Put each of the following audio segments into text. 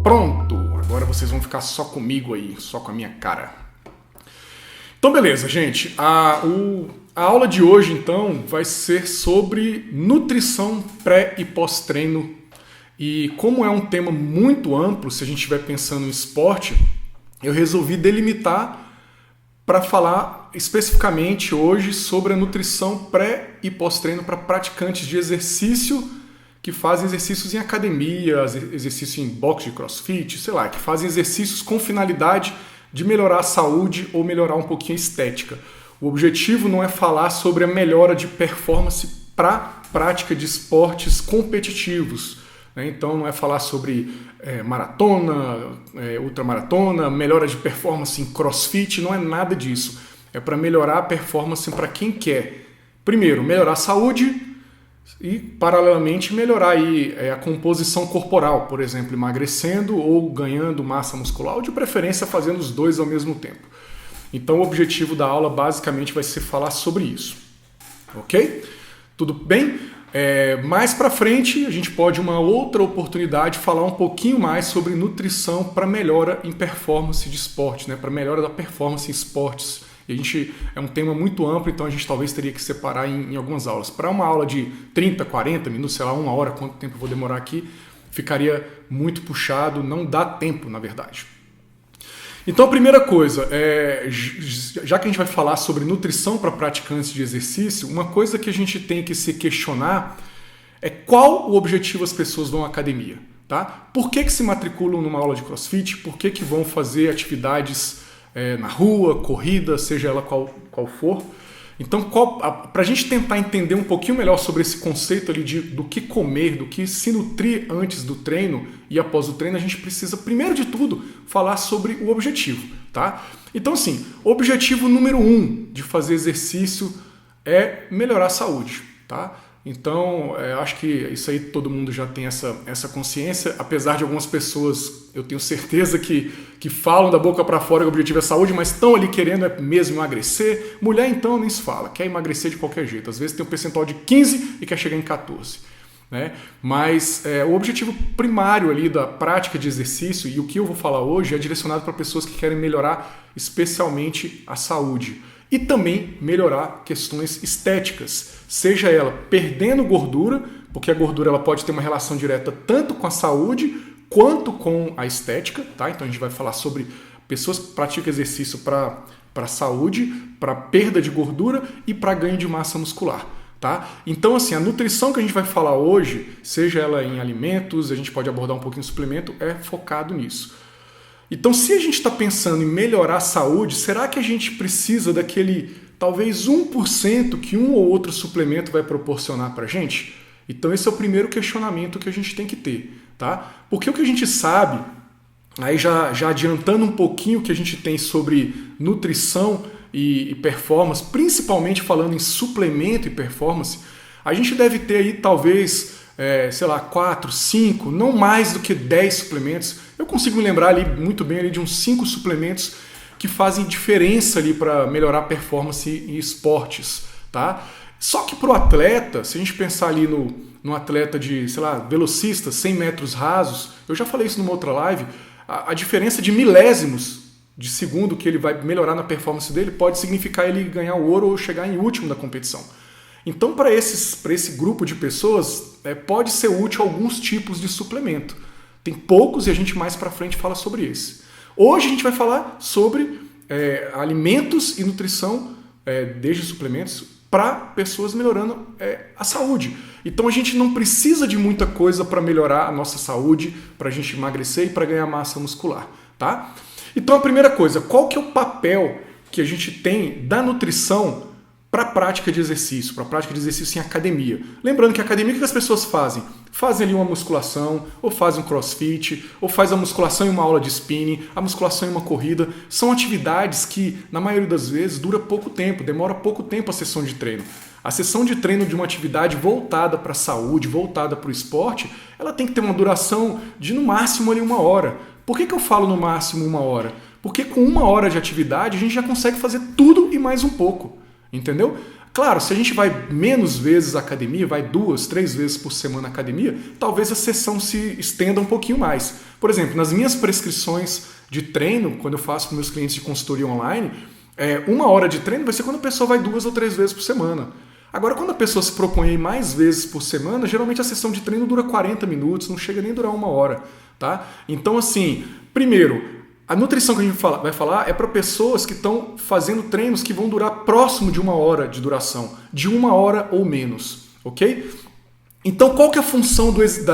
Pronto, agora vocês vão ficar só comigo aí, só com a minha cara. Então beleza, gente, a aula de hoje então vai ser sobre nutrição pré e pós-treino. E como é um tema muito amplo, se a gente estiver pensando em esporte, eu resolvi delimitar para falar especificamente hoje sobre a nutrição pré e pós-treino para praticantes de exercício que fazem exercícios em academia, exercício em box de crossfit, sei lá, que fazem exercícios com finalidade de melhorar a saúde ou melhorar um pouquinho a estética. O objetivo não é falar sobre a melhora de performance para prática de esportes competitivos. Então não é falar sobre maratona, ultramaratona, melhora de performance em crossfit, não é nada disso. É para melhorar a performance para quem quer, primeiro, melhorar a saúde e, paralelamente, melhorar aí, a composição corporal, por exemplo, emagrecendo ou ganhando massa muscular, ou de preferência fazendo os dois ao mesmo tempo. Então o objetivo da aula basicamente vai ser falar sobre isso. Ok? Tudo bem? Mais para frente a gente pode, uma outra oportunidade, falar um pouquinho mais sobre nutrição para melhora em performance de esporte, né? Para melhora da performance em esportes. E é um tema muito amplo, então a gente talvez teria que separar em algumas aulas. Para uma aula de 30, 40 minutos, sei lá, uma hora, quanto tempo eu vou demorar aqui, ficaria muito puxado, não dá tempo, na verdade. Então a primeira coisa, já que a gente vai falar sobre nutrição para praticantes de exercício, uma coisa que a gente tem que se questionar é qual o objetivo as pessoas vão à academia. Tá? Por que se matriculam numa aula de crossfit? Por que vão fazer atividades na rua, corrida, seja ela qual for? Então, para a gente tentar entender um pouquinho melhor sobre esse conceito ali do que comer, do que se nutrir antes do treino e após o treino, a gente precisa, primeiro de tudo, falar sobre o objetivo. Tá? Então, assim, o objetivo número 1 de fazer exercício é melhorar a saúde. Tá? Então, acho que isso aí todo mundo já tem essa consciência, apesar de algumas pessoas, eu tenho certeza que falam da boca para fora que o objetivo é saúde, mas estão ali querendo mesmo emagrecer. Mulher, então, nem se fala, quer emagrecer de qualquer jeito. Às vezes tem um percentual de 15 e quer chegar em 14. Né? Mas o objetivo primário ali da prática de exercício, e o que eu vou falar hoje, é direcionado para pessoas que querem melhorar especialmente a saúde. E também melhorar questões estéticas, seja ela perdendo gordura, porque a gordura ela pode ter uma relação direta tanto com a saúde quanto com a estética. Tá? Então a gente vai falar sobre pessoas que praticam exercício para saúde, para perda de gordura e para ganho de massa muscular. Tá? Então assim, a nutrição que a gente vai falar hoje, seja ela em alimentos, a gente pode abordar um pouquinho de suplemento, é focado nisso. Então, se a gente está pensando em melhorar a saúde, será que a gente precisa daquele talvez 1% que um ou outro suplemento vai proporcionar para a gente? Então, esse é o primeiro questionamento que a gente tem que ter. Tá? Porque o que a gente sabe, aí já adiantando um pouquinho o que a gente tem sobre nutrição e performance, principalmente falando em suplemento e performance, a gente deve ter aí talvez 4, 5, não mais do que 10 suplementos. Eu consigo me lembrar ali muito bem ali de uns 5 suplementos que fazem diferença ali para melhorar a performance em esportes. Tá? Só que para o atleta, se a gente pensar ali no atleta de, velocista, 100 metros rasos, eu já falei isso numa outra live, a diferença de milésimos de segundo que ele vai melhorar na performance dele pode significar ele ganhar o ouro ou chegar em último da competição. Então, para esse grupo de pessoas, pode ser útil alguns tipos de suplemento. Tem poucos e a gente mais para frente fala sobre esse. Hoje a gente vai falar sobre alimentos e nutrição, desde suplementos, para pessoas melhorando a saúde. Então a gente não precisa de muita coisa para melhorar a nossa saúde, para a gente emagrecer e para ganhar massa muscular. Tá? Então a primeira coisa, qual que é o papel que a gente tem da nutrição para a prática de exercício, para a prática de exercício em academia? Lembrando que a academia, o que as pessoas fazem? Fazem ali uma musculação, ou fazem um crossfit, ou faz a musculação em uma aula de spinning, a musculação em uma corrida. São atividades que, na maioria das vezes, dura pouco tempo, demora pouco tempo a sessão de treino. A sessão de treino de uma atividade voltada para a saúde, voltada para o esporte, ela tem que ter uma duração de, no máximo, ali 1 hora. Por que eu falo no máximo 1 hora? Porque com 1 hora de atividade, a gente já consegue fazer tudo e mais um pouco. Entendeu? Claro, se a gente vai menos vezes à academia, vai 2, 3 vezes por semana à academia, talvez a sessão se estenda um pouquinho mais. Por exemplo, nas minhas prescrições de treino, quando eu faço com meus clientes de consultoria online, 1 hora de treino vai ser quando a pessoa vai 2 ou 3 vezes por semana. Agora, quando a pessoa se propõe mais vezes por semana, geralmente a sessão de treino dura 40 minutos, não chega nem a durar 1 hora. Tá? Então, assim, primeiro, a nutrição que a gente vai falar é para pessoas que estão fazendo treinos que vão durar próximo de 1 hora de duração, de 1 hora ou menos, ok? Então, qual que é a função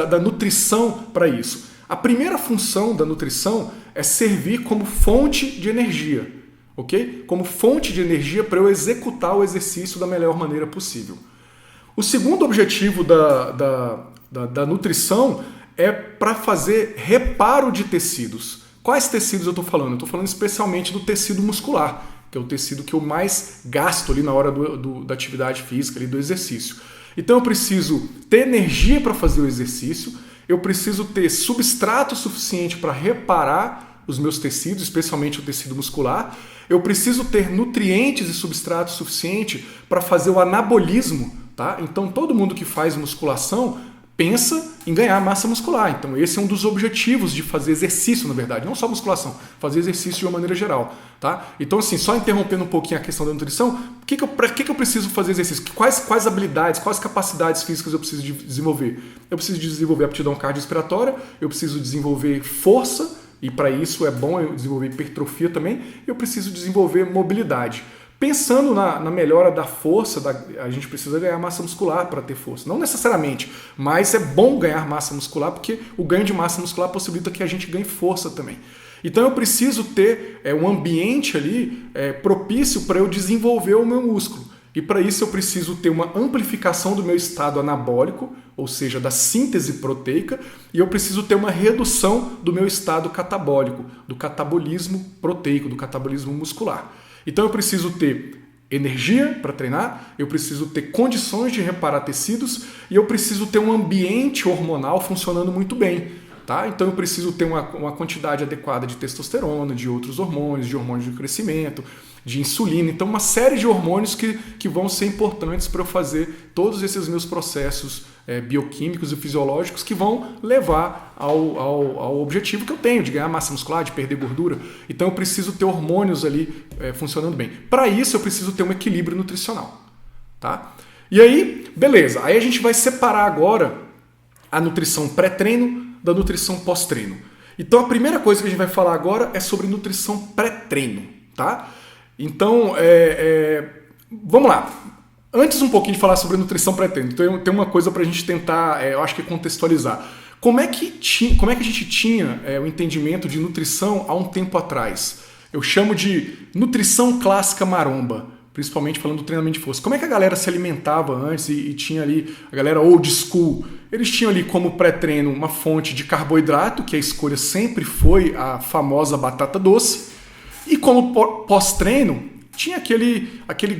da nutrição para isso? A primeira função da nutrição é servir como fonte de energia, ok? Como fonte de energia para eu executar o exercício da melhor maneira possível. O segundo objetivo da nutrição é para fazer reparo de tecidos. Quais tecidos eu estou falando? Eu estou falando especialmente do tecido muscular, que é o tecido que eu mais gasto ali na hora da atividade física, ali do exercício. Então eu preciso ter energia para fazer o exercício, eu preciso ter substrato suficiente para reparar os meus tecidos, especialmente o tecido muscular, eu preciso ter nutrientes e substrato suficiente para fazer o anabolismo, tá? Então todo mundo que faz musculação pensa em ganhar massa muscular. Então esse é um dos objetivos de fazer exercício, na verdade, não só musculação, fazer exercício de uma maneira geral, tá? Então assim, só interrompendo um pouquinho a questão da nutrição, para que eu preciso fazer exercício? Quais habilidades, quais capacidades físicas eu preciso de desenvolver? Eu preciso de desenvolver aptidão cardiorrespiratória, eu preciso desenvolver força, e para isso é bom eu desenvolver hipertrofia também, eu preciso desenvolver mobilidade. Pensando na melhora da força, a gente precisa ganhar massa muscular para ter força. Não necessariamente, mas é bom ganhar massa muscular porque o ganho de massa muscular possibilita que a gente ganhe força também. Então eu preciso ter um ambiente ali propício para eu desenvolver o meu músculo. E para isso eu preciso ter uma amplificação do meu estado anabólico, ou seja, da síntese proteica, e eu preciso ter uma redução do meu estado catabólico, do catabolismo proteico, do catabolismo muscular. Então eu preciso ter energia para treinar, eu preciso ter condições de reparar tecidos e eu preciso ter um ambiente hormonal funcionando muito bem. Tá? Então eu preciso ter uma quantidade adequada de testosterona, de outros hormônios, de hormônios de crescimento, de insulina. Então uma série de hormônios que vão ser importantes para eu fazer todos esses meus processos bioquímicos e fisiológicos que vão levar ao objetivo que eu tenho, de ganhar massa muscular, de perder gordura. Então eu preciso ter hormônios ali funcionando bem. Para isso eu preciso ter um equilíbrio nutricional. Tá? E aí, beleza. Aí a gente vai separar agora a nutrição pré-treino da nutrição pós-treino. Então a primeira coisa que a gente vai falar agora é sobre nutrição pré-treino, tá? Então, vamos lá. Antes um pouquinho de falar sobre nutrição pré-treino, tem uma coisa para a gente tentar, eu acho que contextualizar. Como é que a gente tinha o entendimento de nutrição há um tempo atrás? Eu chamo de nutrição clássica maromba, principalmente falando do treinamento de força. Como é que a galera se alimentava antes e tinha ali a galera old school? Eles tinham ali como pré-treino uma fonte de carboidrato, que a escolha sempre foi a famosa batata doce, e como pós-treino tinha aquela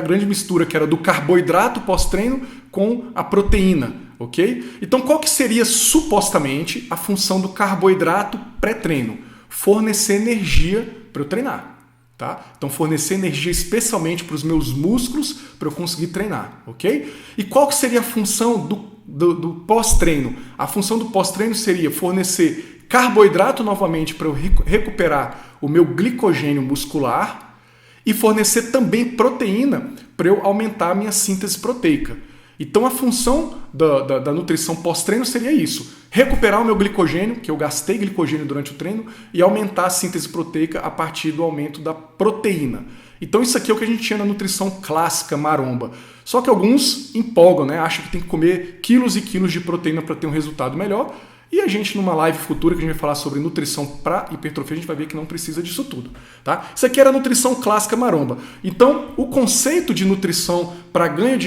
grande mistura que era do carboidrato pós-treino com a proteína, ok? Então qual que seria supostamente a função do carboidrato pré-treino? Fornecer energia para eu treinar. Tá? Então fornecer energia especialmente para os meus músculos para eu conseguir treinar, ok? E qual que seria a função do pós-treino? A função do pós-treino seria fornecer carboidrato novamente para eu recuperar o meu glicogênio muscular e fornecer também proteína para eu aumentar a minha síntese proteica. Então a função da nutrição pós-treino seria isso: recuperar o meu glicogênio, que eu gastei glicogênio durante o treino, e aumentar a síntese proteica a partir do aumento da proteína. Então isso aqui é o que a gente tinha na nutrição clássica maromba. Só que alguns empolgam, né? Acham que tem que comer quilos e quilos de proteína para ter um resultado melhor. E a gente, numa live futura que a gente vai falar sobre nutrição para hipertrofia, a gente vai ver que não precisa disso tudo. Tá? Isso aqui era a nutrição clássica maromba. Então, o conceito de nutrição para ganho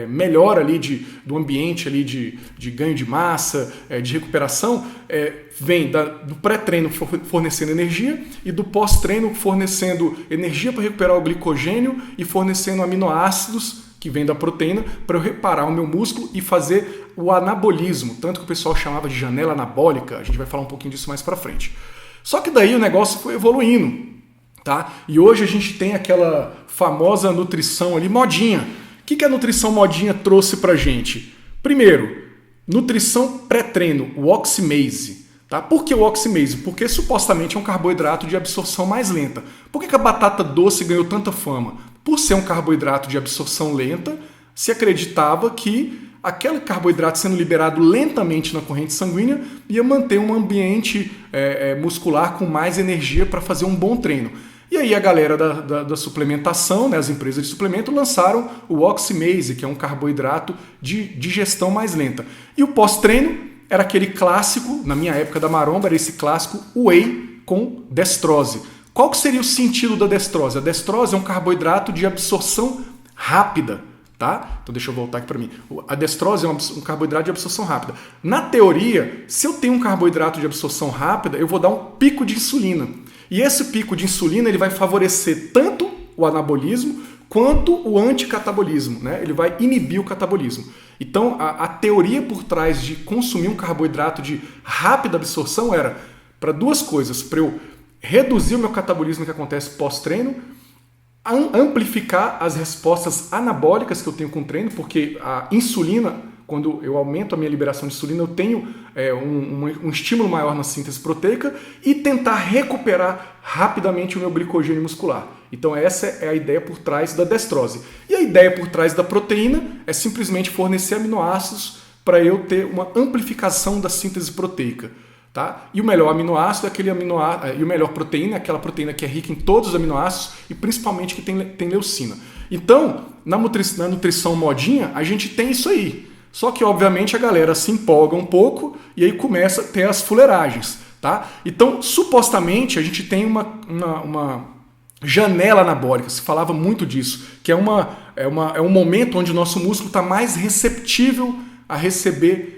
melhora ali do ambiente ali de ganho de massa, de recuperação, vem do pré-treino fornecendo energia e do pós-treino fornecendo energia para recuperar o glicogênio e fornecendo aminoácidos que vem da proteína para eu reparar o meu músculo e fazer o anabolismo, tanto que o pessoal chamava de janela anabólica. A gente vai falar um pouquinho disso mais para frente. Só que daí o negócio foi evoluindo. tá? E hoje a gente tem aquela famosa nutrição ali, modinha. O que a nutrição modinha trouxe pra gente? Primeiro, nutrição pré-treino, o oximase. Tá? Por que o oximase? Porque supostamente é um carboidrato de absorção mais lenta. Por que a batata doce ganhou tanta fama? Por ser um carboidrato de absorção lenta, se acreditava que aquele carboidrato sendo liberado lentamente na corrente sanguínea ia manter um ambiente muscular com mais energia para fazer um bom treino. E aí a galera da suplementação, né, as empresas de suplemento, lançaram o oximase, que é um carboidrato de digestão mais lenta. E o pós-treino era aquele clássico, na minha época da maromba, era esse clássico whey com destrose. Qual que seria o sentido da destrose? A destrose é um carboidrato de absorção rápida, tá? Então deixa eu voltar aqui para mim. A destrose é um carboidrato de absorção rápida. Na teoria, se eu tenho um carboidrato de absorção rápida, eu vou dar um pico de insulina. E esse pico de insulina ele vai favorecer tanto o anabolismo quanto o anticatabolismo, né? Ele vai inibir o catabolismo. Então, a teoria por trás de consumir um carboidrato de rápida absorção era para duas coisas: para eu reduzir o meu catabolismo que acontece pós-treino, amplificar as respostas anabólicas que eu tenho com o treino, porque a insulina, quando eu aumento a minha liberação de insulina, eu tenho um estímulo maior na síntese proteica, e tentar recuperar rapidamente o meu glicogênio muscular. Então essa é a ideia por trás da destrose. E a ideia por trás da proteína é simplesmente fornecer aminoácidos para eu ter uma amplificação da síntese proteica. Tá? E o melhor aminoácido é aquele aminoácido, e o melhor proteína é aquela proteína que é rica em todos os aminoácidos e principalmente que tem leucina. Então, na nutrição modinha, a gente tem isso aí. Só que, obviamente, a galera se empolga um pouco e aí começa a ter as fuleiragens. Tá? Então, supostamente, a gente tem uma janela anabólica, se falava muito disso, que é um momento onde o nosso músculo está mais receptível a receber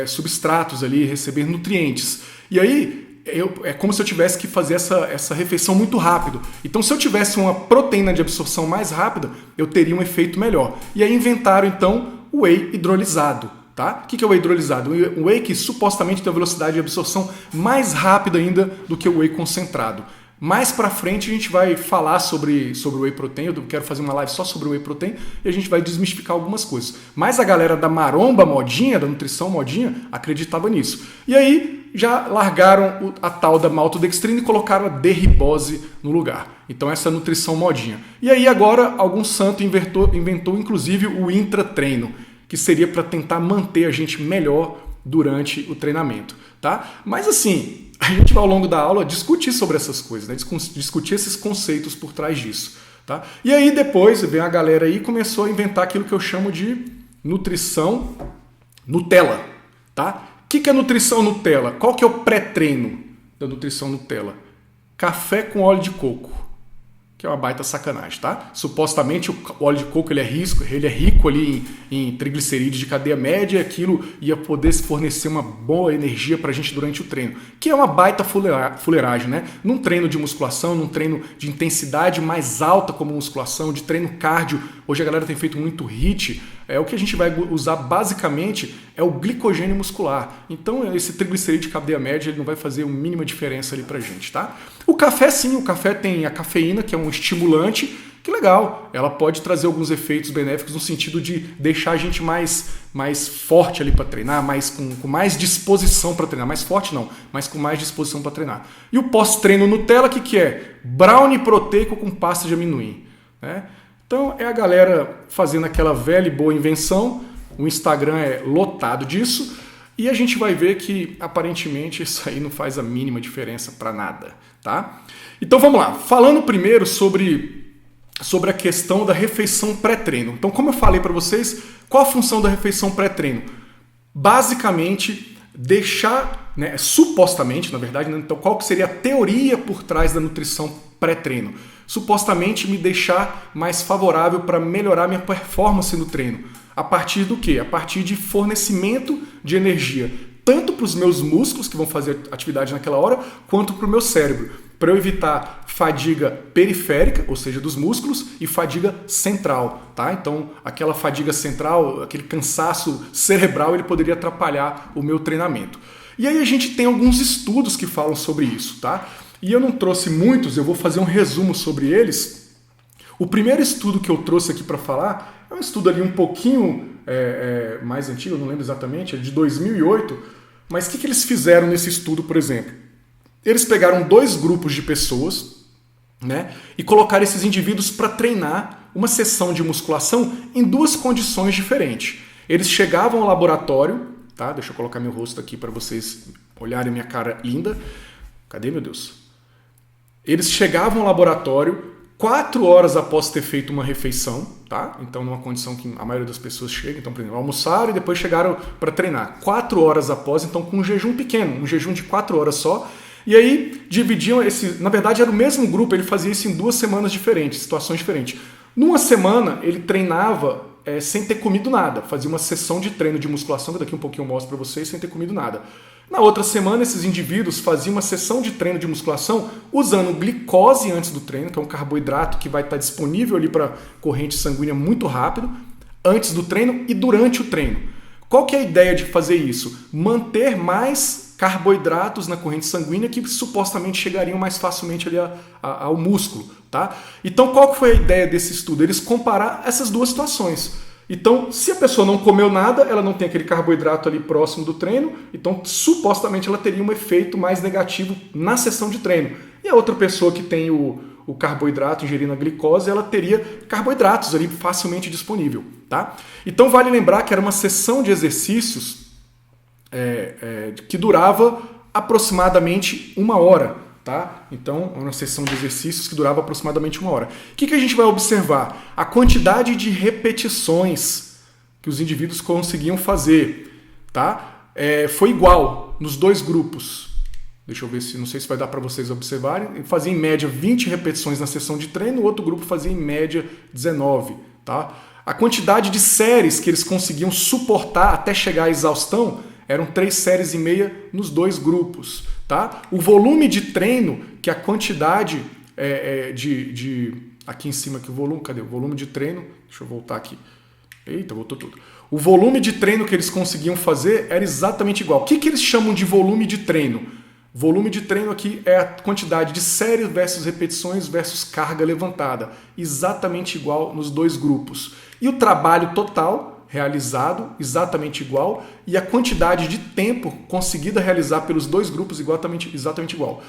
substratos ali, receber nutrientes. E aí é como se eu tivesse que fazer essa refeição muito rápido. Então, se eu tivesse uma proteína de absorção mais rápida, eu teria um efeito melhor. E aí inventaram, então, o whey hidrolisado. Tá? O que é o whey hidrolisado? O whey que supostamente tem uma velocidade de absorção mais rápida ainda do que o whey concentrado. Mais pra frente a gente vai falar sobre o whey protein, eu quero fazer uma live só sobre o whey protein e a gente vai desmistificar algumas coisas. Mas a galera da maromba modinha, da nutrição modinha, acreditava nisso. E aí já largaram a tal da maltodextrina e colocaram a D-ribose no lugar. Então essa é a nutrição modinha. E aí agora algum santo inventou inclusive o intratreino, que seria para tentar manter a gente melhor durante o treinamento. Tá? Mas assim, a gente vai ao longo da aula discutir sobre essas coisas, né? Discutir esses conceitos por trás disso. Tá? E aí depois vem a galera aí e começou a inventar aquilo que eu chamo de nutrição Nutella. Tá? O que é nutrição Nutella? Qual que é o pré-treino da nutrição Nutella? Café com óleo de coco, que é uma baita sacanagem, tá? Supostamente o óleo de coco ele é rico ali em triglicerídeos de cadeia média, e aquilo ia poder fornecer uma boa energia pra gente durante o treino, que é uma baita fuleiragem, né? Num treino de musculação, num treino de intensidade mais alta como musculação, de treino cardio, hoje a galera tem feito muito HIIT, o que a gente vai usar basicamente é o glicogênio muscular. Então esse triglicerídeo de cadeia média ele não vai fazer a mínima diferença ali pra gente, tá? O café sim, o café tem a cafeína, que é um estimulante, que legal, ela pode trazer alguns efeitos benéficos no sentido de deixar a gente mais forte ali para treinar, com mais disposição para treinar, mais forte não, mas com mais disposição para treinar. E o pós-treino Nutella, o que é? Brownie proteico com pasta de amendoim, né? Então é a galera fazendo aquela velha e boa invenção, o Instagram é lotado disso, e a gente vai ver que aparentemente isso aí não faz a mínima diferença para nada, tá? Então vamos lá, falando primeiro sobre a questão da refeição pré-treino. Então, como eu falei para vocês, qual a função da refeição pré-treino? Basicamente, deixar, né, supostamente, na verdade, né, então qual que seria a teoria por trás da nutrição pré-treino? Supostamente me deixar mais favorável para melhorar minha performance no treino. A partir do quê? A partir de fornecimento de energia, tanto para os meus músculos que vão fazer atividade naquela hora, quanto para o meu cérebro, para eu evitar fadiga periférica, ou seja, dos músculos, e fadiga central, tá? Então, aquela fadiga central, aquele cansaço cerebral, ele poderia atrapalhar o meu treinamento. E aí a gente tem alguns estudos que falam sobre isso, tá? e eu não trouxe muitos, eu vou fazer um resumo sobre eles. O primeiro estudo que eu trouxe aqui para falar é um estudo ali um pouquinho mais antigo, eu não lembro exatamente, é de 2008, mas o que eles fizeram nesse estudo, por exemplo? Eles pegaram 2 grupos de pessoas, né, e colocaram esses indivíduos para treinar uma sessão de musculação em 2 condições diferentes. Eles chegavam ao laboratório, tá? Deixa eu colocar meu rosto aqui para vocês olharem minha cara linda. Cadê, meu Deus? Eles chegavam ao laboratório 4 horas após ter feito uma refeição, tá? Então, numa condição que a maioria das pessoas chega, então, por exemplo, almoçaram e depois chegaram para treinar. 4 horas após, então, com um jejum pequeno, um jejum de 4 horas só. E aí, dividiam na verdade, era o mesmo grupo, ele fazia isso em 2 semanas diferentes, situações diferentes. Numa semana, ele treinava sem ter comido nada, fazia uma sessão de treino de musculação, que daqui um pouquinho eu mostro para vocês, sem ter comido nada. Na outra semana, esses indivíduos faziam uma sessão de treino de musculação usando glicose antes do treino, que é um carboidrato que vai estar disponível ali para corrente sanguínea muito rápido, antes do treino e durante o treino. Qual que é a ideia de fazer isso? Manter mais carboidratos na corrente sanguínea que supostamente chegariam mais facilmente ali ao músculo, tá? Então, qual que foi a ideia desse estudo? Eles comparar essas 2 situações. Então, se a pessoa não comeu nada, ela não tem aquele carboidrato ali próximo do treino, então supostamente ela teria um efeito mais negativo na sessão de treino. E a outra pessoa que tem o carboidrato ingerindo a glicose, ela teria carboidratos ali facilmente disponível, tá? Então vale lembrar que era uma sessão de exercícios que durava aproximadamente 1 hora. Tá? Então, uma sessão de exercícios que durava aproximadamente 1 hora. O que a gente vai observar? A quantidade de repetições que os indivíduos conseguiam fazer, tá? Foi igual nos 2 grupos. Deixa eu ver não sei se vai dar para vocês observarem. Fazia em média 20 repetições na sessão de treino, o outro grupo fazia em média 19. Tá? A quantidade de séries que eles conseguiam suportar até chegar à exaustão eram 3 séries e meia nos 2 grupos. Tá? O volume de treino, que a quantidade aqui em cima, aqui o volume, cadê? O volume de treino, deixa eu voltar aqui. Eita, voltou tudo. O volume de treino que eles conseguiam fazer era exatamente igual. O que eles chamam de volume de treino? Volume de treino aqui é a quantidade de séries versus repetições versus carga levantada. Exatamente igual nos 2 grupos. E o trabalho total realizado exatamente igual e a quantidade de tempo conseguida realizar pelos 2 grupos exatamente igual.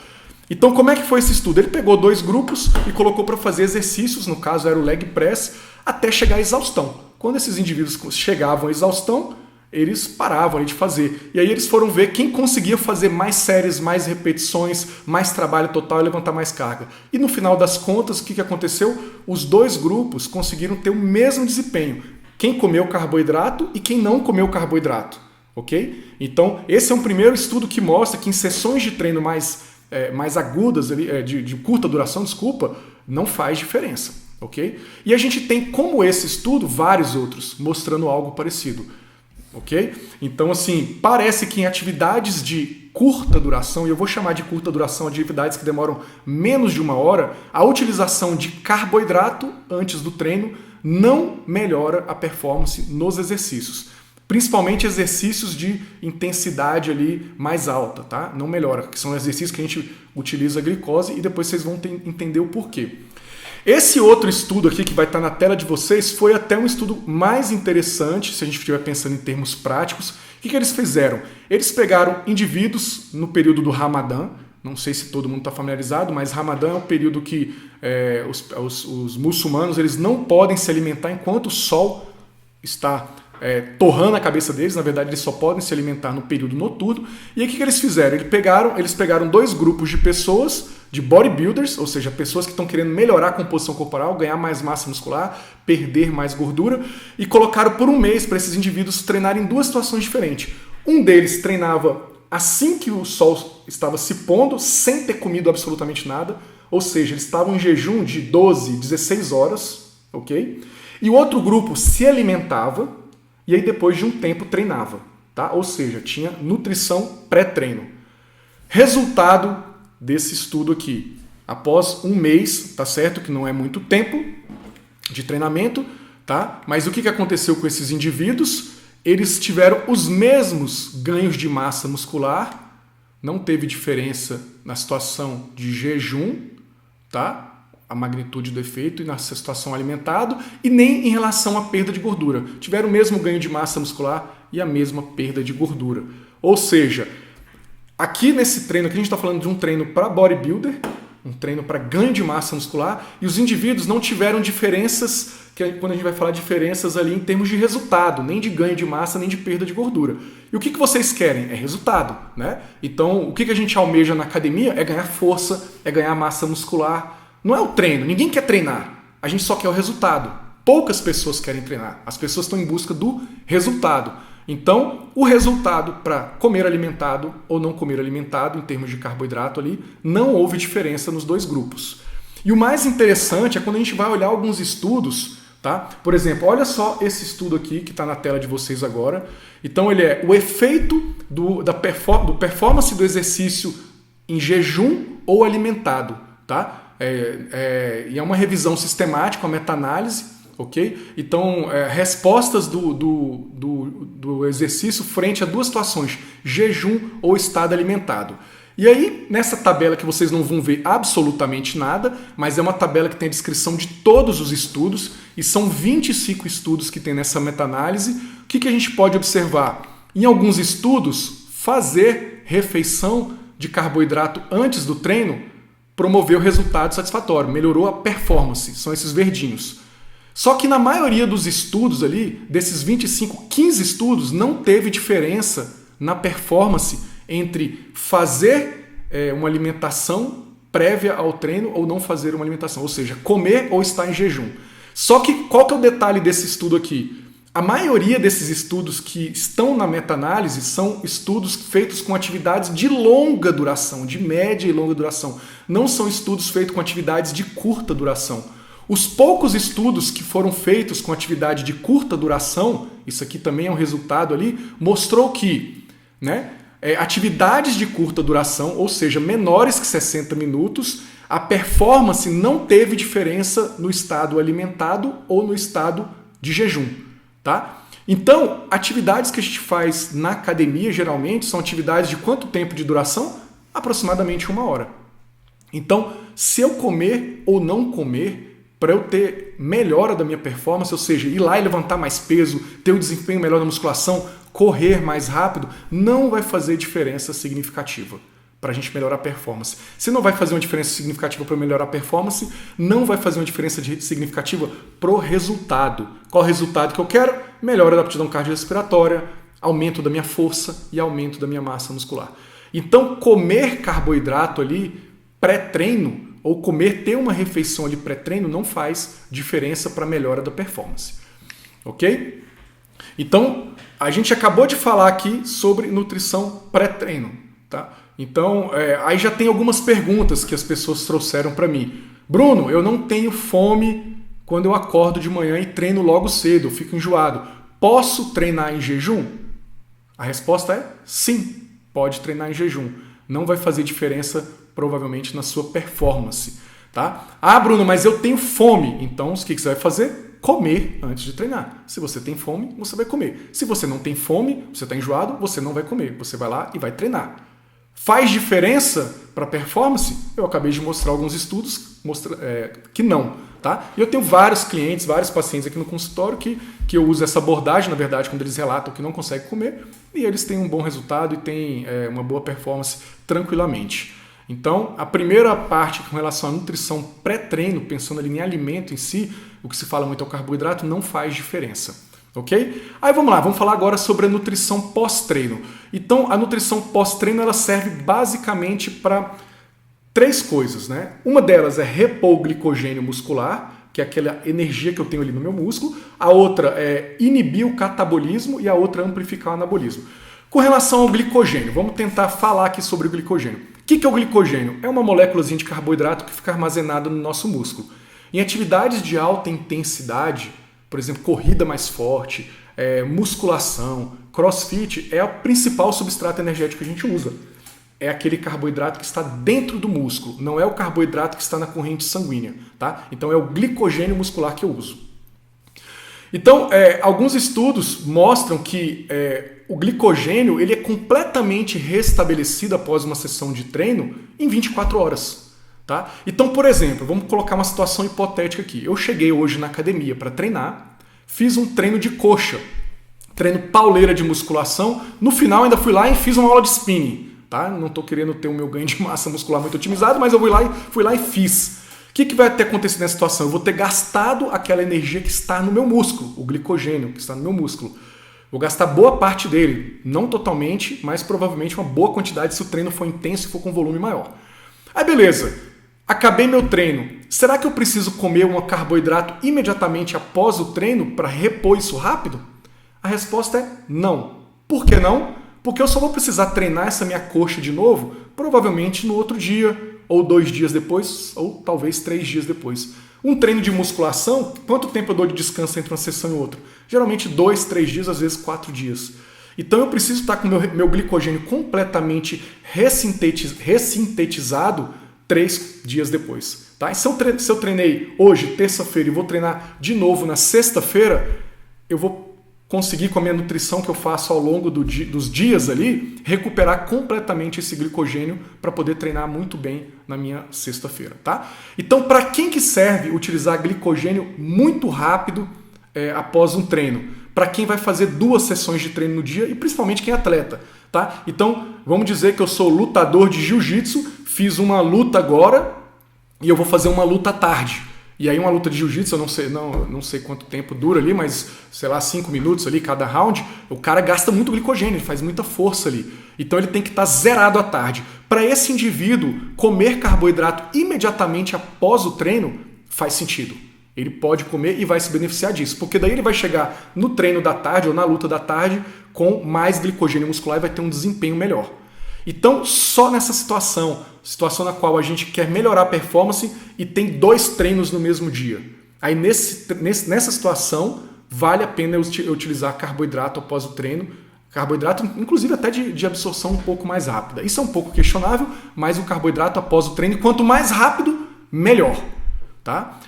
Então, como é que foi esse estudo? Ele pegou 2 grupos e colocou para fazer exercícios, no caso era o leg press, até chegar à exaustão. Quando esses indivíduos chegavam à exaustão, eles paravam de fazer. E aí eles foram ver quem conseguia fazer mais séries, mais repetições, mais trabalho total e levantar mais carga. E no final das contas, o que aconteceu? Os 2 grupos conseguiram ter o mesmo desempenho. Quem comeu carboidrato e quem não comeu carboidrato, ok? Então, esse é um primeiro estudo que mostra que em sessões de treino mais agudas, de curta duração, não faz diferença, ok? E a gente tem, como esse estudo, vários outros, mostrando algo parecido, ok? Então, assim, parece que em atividades de curta duração, e eu vou chamar de curta duração atividades que demoram menos de 1 hora, a utilização de carboidrato antes do treino não melhora a performance nos exercícios. Principalmente exercícios de intensidade ali mais alta, tá? Não melhora, que são exercícios que a gente utiliza a glicose e depois vocês vão entender o porquê. Esse outro estudo aqui que vai estar na tela de vocês foi até um estudo mais interessante, se a gente estiver pensando em termos práticos. O que eles fizeram? Eles pegaram indivíduos no período do Ramadã. Não sei se todo mundo está familiarizado, mas Ramadã é um período que os muçulmanos eles não podem se alimentar enquanto o sol está torrando a cabeça deles. Na verdade, eles só podem se alimentar no período noturno. E aí o que eles fizeram? Eles pegaram 2 grupos de pessoas, de bodybuilders, ou seja, pessoas que estão querendo melhorar a composição corporal, ganhar mais massa muscular, perder mais gordura, e colocaram por 1 mês para esses indivíduos treinarem em 2 situações diferentes. Um deles treinava assim que o sol estava se pondo, sem ter comido absolutamente nada, ou seja, eles estavam em jejum de 12, 16 horas, ok? E o outro grupo se alimentava e aí depois de um tempo treinava, tá? Ou seja, tinha nutrição pré-treino. Resultado desse estudo aqui, após 1 mês, tá certo que não é muito tempo de treinamento, tá? Mas o que aconteceu com esses indivíduos? Eles tiveram os mesmos ganhos de massa muscular não teve diferença na situação de jejum, tá? A magnitude do efeito e na situação alimentado, e nem em relação à perda de gordura. Tiveram o mesmo ganho de massa muscular e a mesma perda de gordura. Ou seja, aqui nesse treino, aqui a gente está falando de um treino para bodybuilder, um treino para ganho de massa muscular, e os indivíduos não tiveram diferenças, que quando a gente vai falar diferenças ali em termos de resultado, nem de ganho de massa, nem de perda de gordura. E o que vocês querem? É resultado, né? Então, o que a gente almeja na academia é ganhar força, é ganhar massa muscular. Não é o treino, ninguém quer treinar, a gente só quer o resultado. Poucas pessoas querem treinar, as pessoas estão em busca do resultado. Então, o resultado para comer alimentado ou não comer alimentado, em termos de carboidrato ali, não houve diferença nos dois grupos. E o mais interessante é quando a gente vai olhar alguns estudos, tá? Por exemplo, olha só esse estudo aqui que está na tela de vocês agora. Então, ele é o efeito do performance do exercício em jejum ou alimentado, tá? E é uma revisão sistemática, uma meta-análise, ok? Então, respostas do exercício frente a duas situações, jejum ou estado alimentado. E aí, nessa tabela que vocês não vão ver absolutamente nada, mas é uma tabela que tem a descrição de todos os estudos, e são 25 estudos que tem nessa meta-análise. O que a gente pode observar? Em alguns estudos, fazer refeição de carboidrato antes do treino promoveu resultado satisfatório, melhorou a performance, são esses verdinhos. Só que na maioria dos estudos ali, desses 25, 15 estudos, não teve diferença na performance entre fazer uma alimentação prévia ao treino ou não fazer uma alimentação, ou seja, comer ou estar em jejum. Só que qual que é o detalhe desse estudo aqui? A maioria desses estudos que estão na meta-análise são estudos feitos com atividades de longa duração, de média e longa duração. Não são estudos feitos com atividades de curta duração. Os poucos estudos que foram feitos com atividade de curta duração, isso aqui também é um resultado ali, mostrou que, né, atividades de curta duração, ou seja, menores que 60 minutos, a performance não teve diferença no estado alimentado ou no estado de jejum. Tá? Então, atividades que a gente faz na academia, geralmente, são atividades de quanto tempo de duração? Aproximadamente 1 hora. Então, se eu comer ou não comer, para eu ter melhora da minha performance, ou seja, ir lá e levantar mais peso, ter um desempenho melhor na musculação, correr mais rápido, não vai fazer diferença significativa para a gente melhorar a performance. Se não vai fazer uma diferença significativa para melhorar a performance, não vai fazer uma diferença significativa para o resultado. Qual o resultado que eu quero? Melhora da aptidão cardiorrespiratória, aumento da minha força e aumento da minha massa muscular. Então, comer carboidrato ali pré-treino ou ter uma refeição ali pré-treino não faz diferença para a melhora da performance. Ok? Então, a gente acabou de falar aqui sobre nutrição pré-treino, tá? Então, aí já tem algumas perguntas que as pessoas trouxeram para mim. Bruno, eu não tenho fome quando eu acordo de manhã e treino logo cedo, eu fico enjoado. Posso treinar em jejum? A resposta é sim, pode treinar em jejum. Não vai fazer diferença, provavelmente, na sua performance. Tá? Ah, Bruno, mas eu tenho fome. Então, o que você vai fazer? Comer antes de treinar. Se você tem fome, você vai comer. Se você não tem fome, você está enjoado, você não vai comer. Você vai lá e vai treinar. Faz diferença para a performance? Eu acabei de mostrar alguns estudos que não. Tá? E eu tenho vários clientes, vários pacientes aqui no consultório que eu uso essa abordagem, na verdade, quando eles relatam que não conseguem comer, e eles têm um bom resultado e têm uma boa performance tranquilamente. Então, a primeira parte com relação à nutrição pré-treino, pensando ali em alimento em si, o que se fala muito é o carboidrato, não faz diferença. Ok? Aí vamos lá, vamos falar agora sobre a nutrição pós-treino. Então, a nutrição pós-treino ela serve basicamente para 3 coisas, né? Uma delas é repor o glicogênio muscular, que é aquela energia que eu tenho ali no meu músculo. A outra é inibir o catabolismo e a outra é amplificar o anabolismo. Com relação ao glicogênio, vamos tentar falar aqui sobre o glicogênio. O que é o glicogênio? É uma moléculazinha de carboidrato que fica armazenada no nosso músculo. Em atividades de alta intensidade, por exemplo, corrida mais forte, musculação, crossfit, é o principal substrato energético que a gente usa. É aquele carboidrato que está dentro do músculo, não é o carboidrato que está na corrente sanguínea. Tá? Então é o glicogênio muscular que eu uso. Então, alguns estudos mostram que o glicogênio ele é completamente restabelecido após uma sessão de treino em 24 horas. Tá? Então, por exemplo, vamos colocar uma situação hipotética aqui. Eu cheguei hoje na academia para treinar, fiz um treino de coxa, treino pauleira de musculação, no final ainda fui lá e fiz uma aula de spinning. Tá? Não estou querendo ter o meu ganho de massa muscular muito otimizado, mas eu fui lá e fiz. O que vai ter acontecido nessa situação? Eu vou ter gastado aquela energia que está no meu músculo, o glicogênio que está no meu músculo. Vou gastar boa parte dele, não totalmente, mas provavelmente uma boa quantidade se o treino for intenso e for com volume maior. Aí beleza, acabei meu treino. Será que eu preciso comer um carboidrato imediatamente após o treino para repor isso rápido? A resposta é não. Por que não? Porque eu só vou precisar treinar essa minha coxa de novo, provavelmente no outro dia, ou 2 dias depois, ou talvez 3 dias depois. Um treino de musculação, quanto tempo eu dou de descanso entre uma sessão e outra? Geralmente 2, 3 dias, às vezes 4 dias. Então eu preciso estar com o meu glicogênio completamente ressintetizado 3 dias depois. Tá? E se eu treinei hoje, terça-feira, e vou treinar de novo na sexta-feira, eu vou conseguir, com a minha nutrição que eu faço ao longo dos dias ali, recuperar completamente esse glicogênio para poder treinar muito bem na minha sexta-feira. Tá? Então, para quem que serve utilizar glicogênio muito rápido após um treino? Para quem vai fazer 2 sessões de treino no dia e principalmente quem é atleta. Tá? Então, vamos dizer que eu sou lutador de jiu-jitsu, fiz uma luta agora e eu vou fazer uma luta à tarde. E aí uma luta de jiu-jitsu, eu não sei quanto tempo dura ali, mas sei lá, 5 minutos ali cada round, o cara gasta muito glicogênio, ele faz muita força ali. Então ele tem que estar zerado à tarde. Para esse indivíduo, comer carboidrato imediatamente após o treino faz sentido. Ele pode comer e vai se beneficiar disso, porque daí ele vai chegar no treino da tarde ou na luta da tarde com mais glicogênio muscular e vai ter um desempenho melhor. Então, só nessa situação na qual a gente quer melhorar a performance e tem 2 treinos no mesmo dia. Aí nessa situação, vale a pena eu utilizar carboidrato após o treino, carboidrato inclusive até de absorção um pouco mais rápida. Isso é um pouco questionável, mas o carboidrato após o treino, quanto mais rápido, melhor. Tá?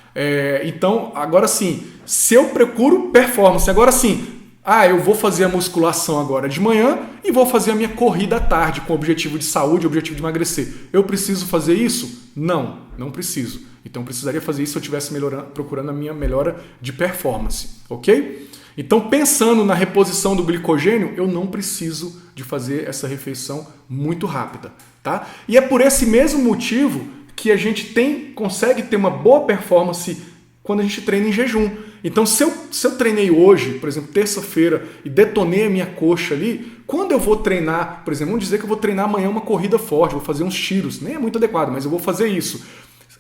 Então, agora sim, se eu procuro performance, agora sim, eu vou fazer a musculação agora de manhã e vou fazer a minha corrida à tarde com objetivo de saúde, objetivo de emagrecer. Eu preciso fazer isso? Não preciso. Então eu precisaria fazer isso se eu estivesse procurando a minha melhora de performance, ok? Então pensando na reposição do glicogênio, eu não preciso de fazer essa refeição muito rápida, tá? E é por esse mesmo motivo que a gente consegue ter uma boa performance quando a gente treina em jejum. Então, se eu treinei hoje, por exemplo, terça-feira, e detonei a minha coxa ali, quando eu vou treinar, por exemplo, vamos dizer que eu vou treinar amanhã uma corrida forte, vou fazer uns tiros, nem é muito adequado, mas eu vou fazer isso.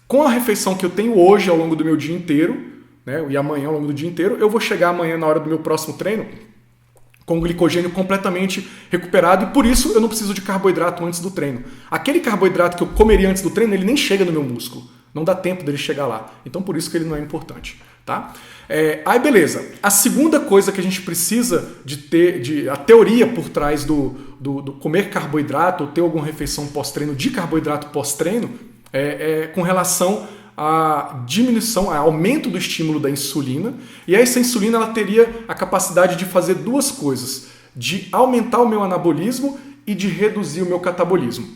Com a refeição que eu tenho hoje ao longo do meu dia inteiro, né, e amanhã ao longo do dia inteiro, eu vou chegar amanhã na hora do meu próximo treino com o glicogênio completamente recuperado e por isso eu não preciso de carboidrato antes do treino. Aquele carboidrato que eu comeria antes do treino, ele nem chega no meu músculo. Não dá tempo dele chegar lá. Então por isso que ele não é importante. Tá? Aí beleza. A segunda coisa que a gente precisa de ter, a teoria por trás do comer carboidrato ou ter alguma refeição pós-treino de carboidrato pós-treino é com relação à diminuição, ao aumento do estímulo da insulina. E essa insulina ela teria a capacidade de fazer 2 coisas: de aumentar o meu anabolismo e de reduzir o meu catabolismo.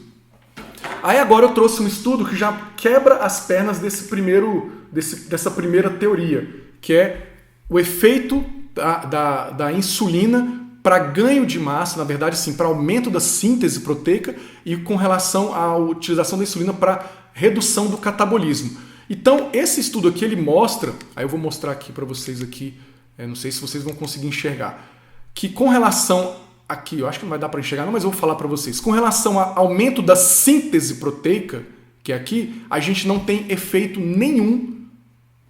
Aí agora eu trouxe um estudo que já quebra as pernas dessa primeira teoria, que é o efeito da insulina para ganho de massa, na verdade, sim, para aumento da síntese proteica e com relação à utilização da insulina para redução do catabolismo. Então, esse estudo aqui, ele mostra, aí eu vou mostrar aqui para vocês aqui, não sei se vocês vão conseguir enxergar, que com relação aqui, eu acho que não vai dar para enxergar, não, mas eu vou falar para vocês. Com relação ao aumento da síntese proteica, que é aqui, a gente não tem efeito nenhum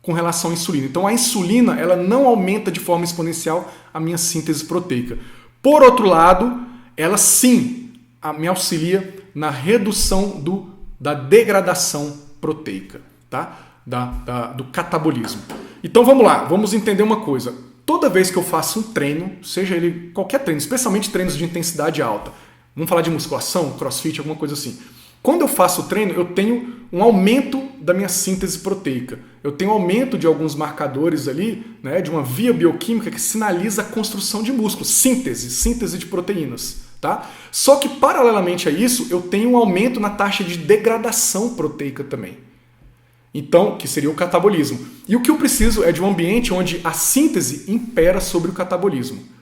com relação à insulina. Então a insulina ela não aumenta de forma exponencial a minha síntese proteica. Por outro lado, ela sim me auxilia na redução da degradação proteica, tá? Do catabolismo. Então vamos lá, vamos entender uma coisa. Toda vez que eu faço um treino, seja ele qualquer treino, especialmente treinos de intensidade alta, vamos falar de musculação, crossfit, alguma coisa assim. Quando eu faço o treino, eu tenho um aumento da minha síntese proteica. Eu tenho aumento de alguns marcadores ali, né, de uma via bioquímica que sinaliza a construção de músculo, síntese de proteínas. Tá? Só que, paralelamente a isso, eu tenho um aumento na taxa de degradação proteica também. Então, que seria o catabolismo. E o que eu preciso é de um ambiente onde a síntese impera sobre o catabolismo.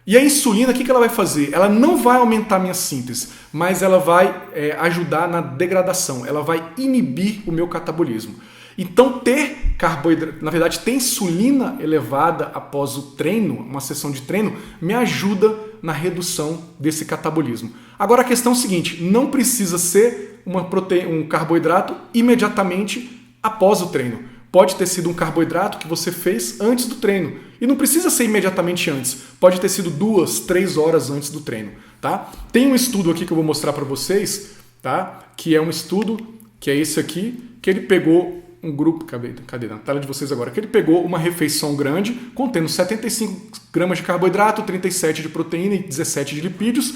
E a insulina, o que ela vai fazer? Ela não vai aumentar a minha síntese, mas ela vai ajudar na degradação, ela vai inibir o meu catabolismo. Então, ter carboidrato, na verdade, ter insulina elevada após o treino, uma sessão de treino, me ajuda na redução desse catabolismo. Agora, a questão é o seguinte, não precisa ser um carboidrato imediatamente após o treino. Pode ter sido um carboidrato que você fez antes do treino. E não precisa ser imediatamente antes. Pode ter sido 2, 3 horas antes do treino. Tá? Tem um estudo aqui que eu vou mostrar para vocês, tá? Que é um estudo, que é esse aqui, que ele pegou um grupo, cadê na tela de vocês agora, que ele pegou uma refeição grande, contendo 75 gramas de carboidrato, 37 de proteína e 17 de lipídios,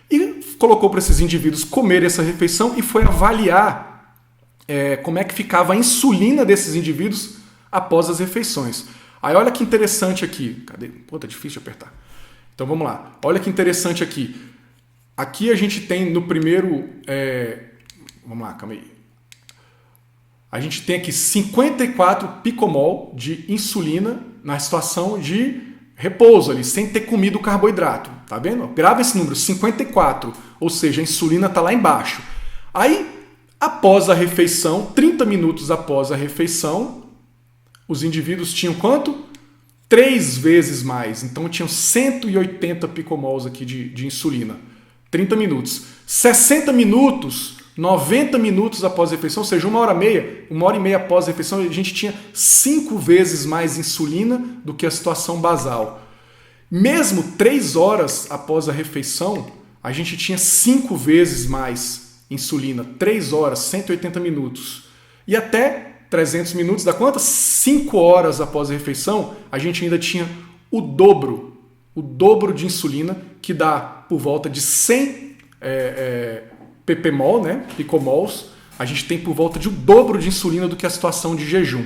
e colocou para esses indivíduos comer essa refeição e foi avaliar como é que ficava a insulina desses indivíduos após as refeições. Aí olha que interessante aqui. Cadê? Pô, tá difícil de apertar. Então vamos lá. Olha que interessante aqui. Aqui a gente tem no primeiro... Vamos lá, calma aí. A gente tem aqui 54 picomol de insulina na situação de repouso ali, sem ter comido o carboidrato. Tá vendo? Grava esse número, 54. Ou seja, a insulina está lá embaixo. Aí, após a refeição, 30 minutos após a refeição, os indivíduos tinham quanto? 3 vezes mais. Então, tinham 180 picomols aqui de insulina. 30 minutos. 60 minutos, 90 minutos após a refeição, ou seja, 1h30 após a refeição, a gente tinha 5 vezes mais insulina do que a situação basal. Mesmo 3 horas após a refeição, a gente tinha 5 vezes mais insulina. 3 horas, 180 minutos. E até 300 minutos, dá quantas? 5 horas após a refeição, a gente ainda tinha o dobro de insulina, que dá por volta de 100 ppmol, né? Picomols. A gente tem por volta de o dobro de insulina do que a situação de jejum.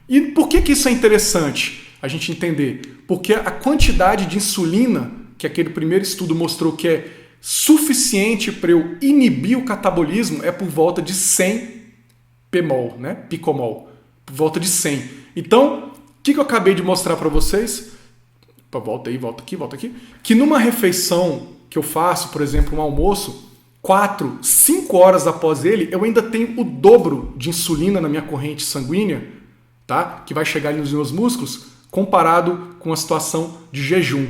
E por que isso é interessante a gente entender? Porque a quantidade de insulina que aquele primeiro estudo mostrou que é suficiente para eu inibir o catabolismo é por volta de 100 pmol, né? Picomol, por volta de 100. Então, o que eu acabei de mostrar para vocês? Volta aqui. Que numa refeição que eu faço, por exemplo, um almoço, 4, 5 horas após ele, eu ainda tenho o dobro de insulina na minha corrente sanguínea, tá? Que vai chegar ali nos meus músculos, comparado com a situação de jejum.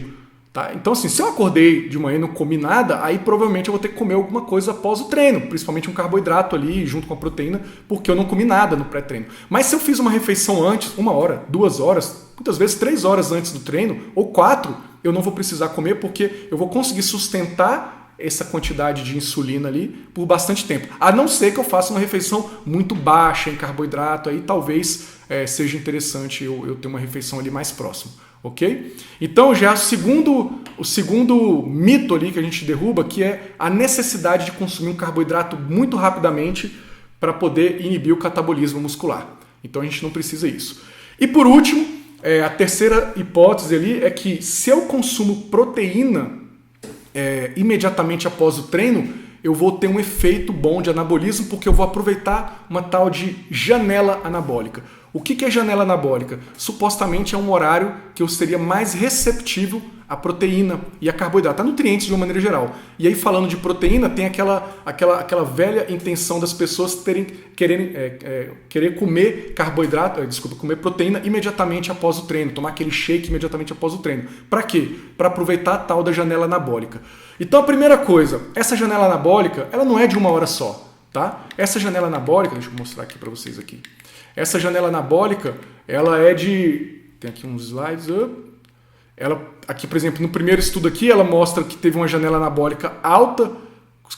Tá? Então, assim, se eu acordei de manhã e não comi nada, aí provavelmente eu vou ter que comer alguma coisa após o treino, principalmente um carboidrato ali junto com a proteína, porque eu não comi nada no pré-treino. Mas se eu fiz uma refeição antes, 1 hora, 2 horas, muitas vezes 3 horas antes do treino, ou 4, eu não vou precisar comer porque eu vou conseguir sustentar essa quantidade de insulina ali por bastante tempo. A não ser que eu faça uma refeição muito baixa em carboidrato, aí talvez seja interessante eu ter uma refeição ali mais próxima. Ok? Então já o segundo mito ali que a gente derruba, que é a necessidade de consumir um carboidrato muito rapidamente para poder inibir o catabolismo muscular. Então a gente não precisa isso. E por último, a terceira hipótese ali é que se eu consumo proteína imediatamente após o treino, eu vou ter um efeito bom de anabolismo porque eu vou aproveitar uma tal de janela anabólica. O que é janela anabólica? Supostamente é um horário que eu seria mais receptível à proteína e a carboidrato, a nutrientes de uma maneira geral. E aí, falando de proteína, tem aquela velha intenção das pessoas querer comer comer proteína imediatamente após o treino, tomar aquele shake imediatamente após o treino. Para quê? Para aproveitar a tal da janela anabólica. Então, a primeira coisa, essa janela anabólica, ela não é de 1 hora só, tá? Essa janela anabólica, deixa eu mostrar aqui para vocês aqui. Essa janela anabólica, ela é de... Tem aqui uns slides. Aqui, por exemplo, no primeiro estudo aqui, ela mostra que teve uma janela anabólica alta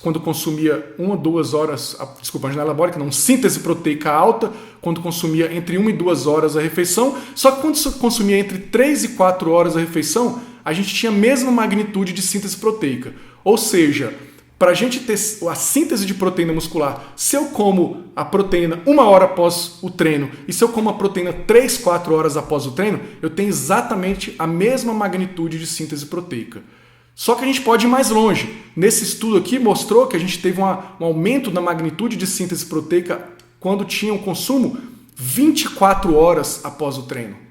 quando consumia 1 ou 2 horas... Desculpa, uma janela anabólica não, síntese proteica alta quando consumia entre 1 e 2 horas a refeição. Só que quando consumia entre 3 e 4 horas a refeição, a gente tinha a mesma magnitude de síntese proteica. Ou seja, para a gente ter a síntese de proteína muscular, se eu como a proteína 1 hora após o treino e se eu como a proteína 3, 4 horas após o treino, eu tenho exatamente a mesma magnitude de síntese proteica. Só que a gente pode ir mais longe. Nesse estudo aqui mostrou que a gente teve um aumento na magnitude de síntese proteica quando tinha um consumo 24 horas após o treino.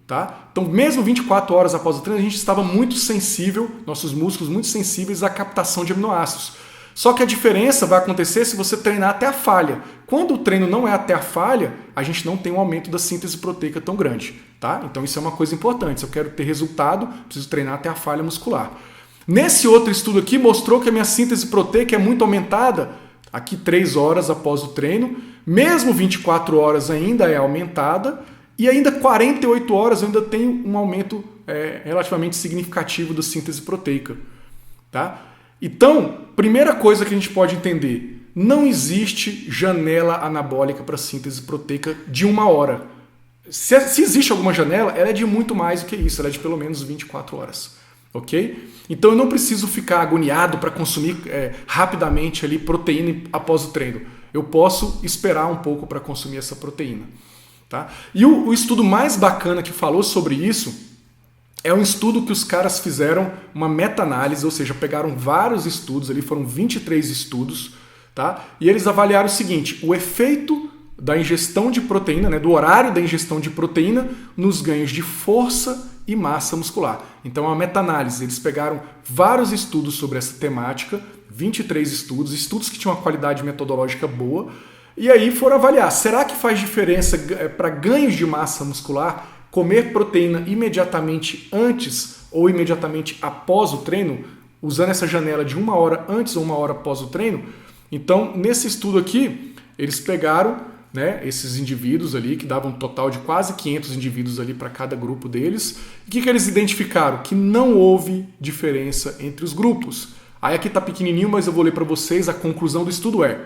Tá? Então, mesmo 24 horas após o treino, a gente estava muito sensível, nossos músculos muito sensíveis à captação de aminoácidos. Só que a diferença vai acontecer se você treinar até a falha. Quando o treino não é até a falha, a gente não tem um aumento da síntese proteica tão grande. Tá? Então, isso é uma coisa importante. Se eu quero ter resultado, preciso treinar até a falha muscular. Nesse outro estudo aqui, mostrou que a minha síntese proteica é muito aumentada aqui 3 horas após o treino, mesmo 24 horas ainda é aumentada, e ainda 48 horas eu ainda tenho um aumento relativamente significativo da síntese proteica. Tá? Então, primeira coisa que a gente pode entender, não existe janela anabólica para síntese proteica de 1 hora. Se existe alguma janela, ela é de muito mais do que isso, ela é de pelo menos 24 horas. Ok? Então eu não preciso ficar agoniado para consumir rapidamente ali proteína após o treino. Eu posso esperar um pouco para consumir essa proteína. Tá? E o estudo mais bacana que falou sobre isso é um estudo que os caras fizeram uma meta-análise, ou seja, pegaram vários estudos, ali foram 23 estudos, tá? E eles avaliaram o seguinte, o efeito da ingestão de proteína, né, do horário da ingestão de proteína nos ganhos de força e massa muscular. Então é uma meta-análise, eles pegaram vários estudos sobre essa temática, 23 estudos que tinham uma qualidade metodológica boa, e aí foram avaliar, será que faz diferença para ganhos de massa muscular comer proteína imediatamente antes ou imediatamente após o treino, usando essa janela de 1 hora antes ou 1 hora após o treino? Então, nesse estudo aqui, eles pegaram, né, esses indivíduos ali, que davam um total de quase 500 indivíduos ali para cada grupo deles. E o que eles identificaram? Que não houve diferença entre os grupos. Aí aqui está pequenininho, mas eu vou ler para vocês. A conclusão do estudo é: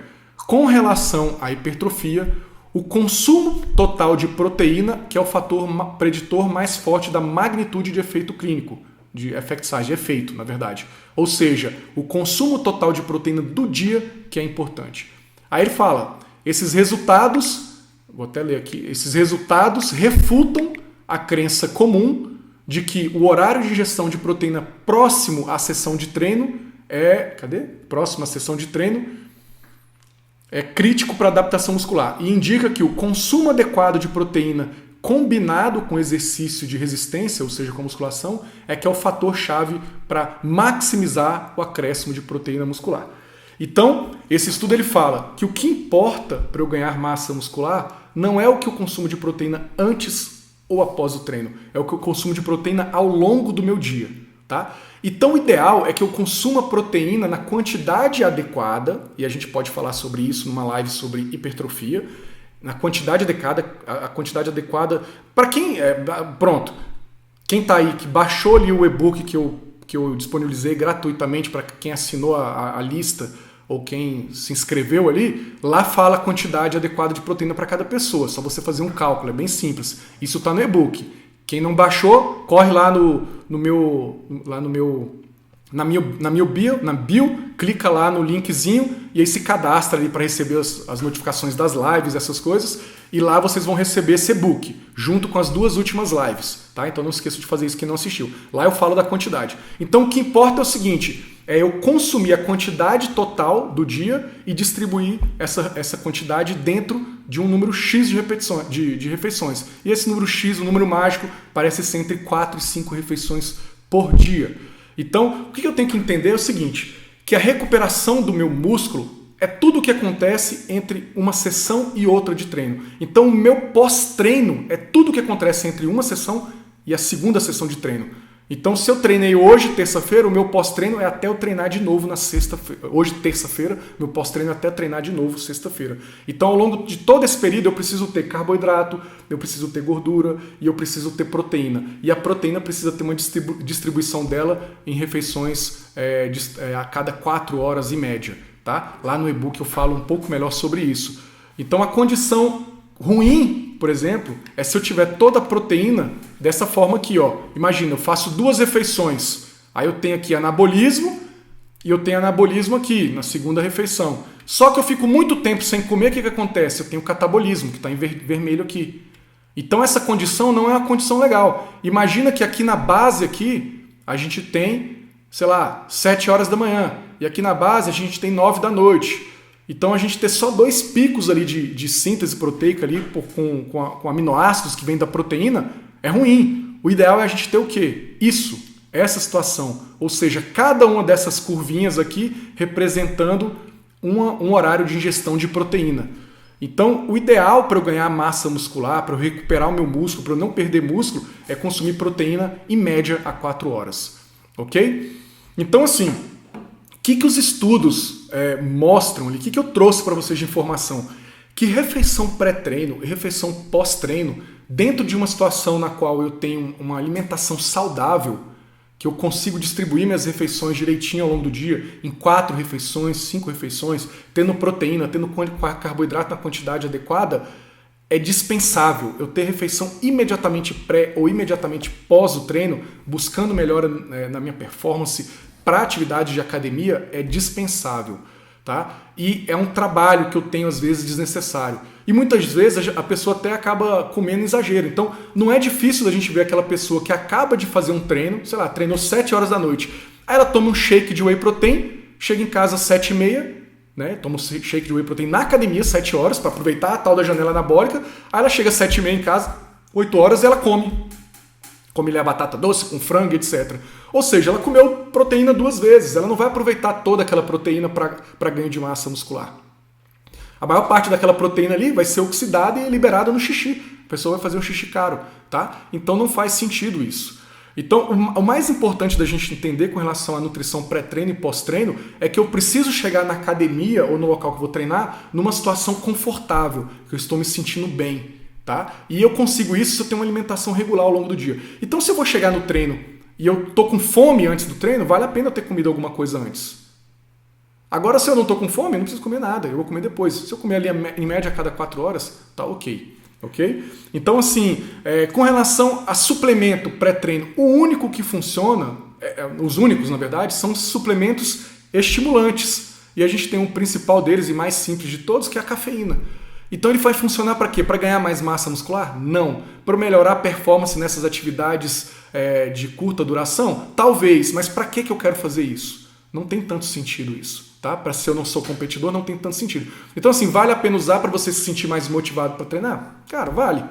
com relação à hipertrofia, o consumo total de proteína, que é o fator preditor mais forte da magnitude de efeito clínico, de effect size, de efeito, na verdade. Ou seja, o consumo total de proteína do dia que é importante. Aí ele fala, esses resultados, vou até ler aqui, esses resultados refutam a crença comum de que o horário de ingestão de proteína próximo à sessão de treino próximo à sessão de treino é crítico para a adaptação muscular e indica que o consumo adequado de proteína combinado com exercício de resistência, ou seja, com musculação, é que é o fator-chave para maximizar o acréscimo de proteína muscular. Então, esse estudo ele fala que o que importa para eu ganhar massa muscular não é o que eu consumo de proteína antes ou após o treino, é o que eu consumo de proteína ao longo do meu dia. Tá? Então o ideal é que eu consuma proteína na quantidade adequada, e a gente pode falar sobre isso numa live sobre hipertrofia, na quantidade adequada, a quantidade adequada para quem quem está aí, que baixou ali o e-book que eu disponibilizei gratuitamente para quem assinou a lista ou quem se inscreveu ali, lá fala a quantidade adequada de proteína para cada pessoa, só você fazer um cálculo, é bem simples. Isso está no e-book. Quem não baixou, corre lá na minha bio, clica lá no linkzinho e aí se cadastra ali para receber as notificações das lives, essas coisas, e lá vocês vão receber esse e-book, junto com as 2 últimas lives, tá? Então não esqueça de fazer isso quem não assistiu. Lá eu falo da quantidade. Então o que importa é o seguinte, é eu consumir a quantidade total do dia e distribuir essa quantidade dentro de um número X de refeições. E esse número X, o número mágico, parece ser entre 4 e 5 refeições por dia. Então, o que eu tenho que entender é o seguinte, que a recuperação do meu músculo é tudo o que acontece entre uma sessão e outra de treino. Então, o meu pós-treino é tudo o que acontece entre uma sessão e a segunda sessão de treino. Então, se eu treinei hoje, terça-feira, o meu pós-treino é até eu treinar de novo na sexta-feira. Hoje, terça-feira, meu pós-treino é até treinar de novo sexta-feira. Então, ao longo de todo esse período, eu preciso ter carboidrato, eu preciso ter gordura e eu preciso ter proteína. E a proteína precisa ter uma distribuição dela em refeições a cada 4 horas em média. Tá? Lá no e-book eu falo um pouco melhor sobre isso. Então, a condição ruim, por exemplo, é se eu tiver toda a proteína dessa forma aqui, ó. Imagina, eu faço 2 refeições, aí eu tenho aqui anabolismo e eu tenho anabolismo aqui, na segunda refeição. Só que eu fico muito tempo sem comer, o que acontece? Eu tenho catabolismo, que está em vermelho aqui. Então essa condição não é uma condição legal. Imagina que aqui na base aqui, a gente tem, sei lá, 7 horas da manhã. E aqui na base a gente tem 9 da noite. Então a gente ter só 2 picos ali de síntese proteica ali com aminoácidos que vêm da proteína é ruim. O ideal é a gente ter o quê? Essa situação. Ou seja, cada uma dessas curvinhas aqui representando um horário de ingestão de proteína. Então, o ideal para eu ganhar massa muscular, para eu recuperar o meu músculo, para eu não perder músculo, é consumir proteína em média a 4 horas. Ok? Então, assim, o que os estudos mostram ali? O que eu trouxe para vocês de informação? Que refeição pré-treino e refeição pós-treino, dentro de uma situação na qual eu tenho uma alimentação saudável, que eu consigo distribuir minhas refeições direitinho ao longo do dia, em 4 refeições, 5 refeições, tendo proteína, tendo carboidrato na quantidade adequada, é dispensável eu ter refeição imediatamente pré ou imediatamente pós o treino, buscando melhora na minha performance para atividade de academia, é dispensável. Tá? E é um trabalho que eu tenho às vezes desnecessário. E muitas vezes a pessoa até acaba comendo exagero. Então não é difícil da gente ver aquela pessoa que acaba de fazer um treino, sei lá, treinou 7 horas da noite. Aí ela toma um shake de whey protein, chega em casa às 7h30, né? Toma um shake de whey protein na academia, 7 horas, para aproveitar a tal da janela anabólica. Aí ela chega às 7h30 em casa, 8 horas, e ela come. Come a batata doce com frango, etc. Ou seja, ela comeu proteína 2 vezes. Ela não vai aproveitar toda aquela proteína para ganho de massa muscular. A maior parte daquela proteína ali vai ser oxidada e liberada no xixi. A pessoa vai fazer um xixi caro. Tá? Então não faz sentido isso. Então o mais importante da gente entender com relação à nutrição pré-treino e pós-treino é que eu preciso chegar na academia ou no local que eu vou treinar numa situação confortável, que eu estou me sentindo bem. Tá? E eu consigo isso se eu tenho uma alimentação regular ao longo do dia. Então se eu vou chegar no treino e eu tô com fome antes do treino, vale a pena eu ter comido alguma coisa antes. Agora, se eu não tô com fome, eu não preciso comer nada, eu vou comer depois. Se eu comer ali em média a cada 4 horas, tá ok. Então, assim, com relação a suplemento pré-treino, o único que funciona, os únicos, na verdade, são suplementos estimulantes. E a gente tem um principal deles e mais simples de todos, que é a cafeína. Então ele vai funcionar para quê? Para ganhar mais massa muscular? Não. Para melhorar a performance nessas atividades de curta duração? Talvez, mas para que eu quero fazer isso? Não tem tanto sentido isso. Tá? Para se eu não sou competidor, não tem tanto sentido. Então assim, vale a pena usar para você se sentir mais motivado para treinar? Cara, vale.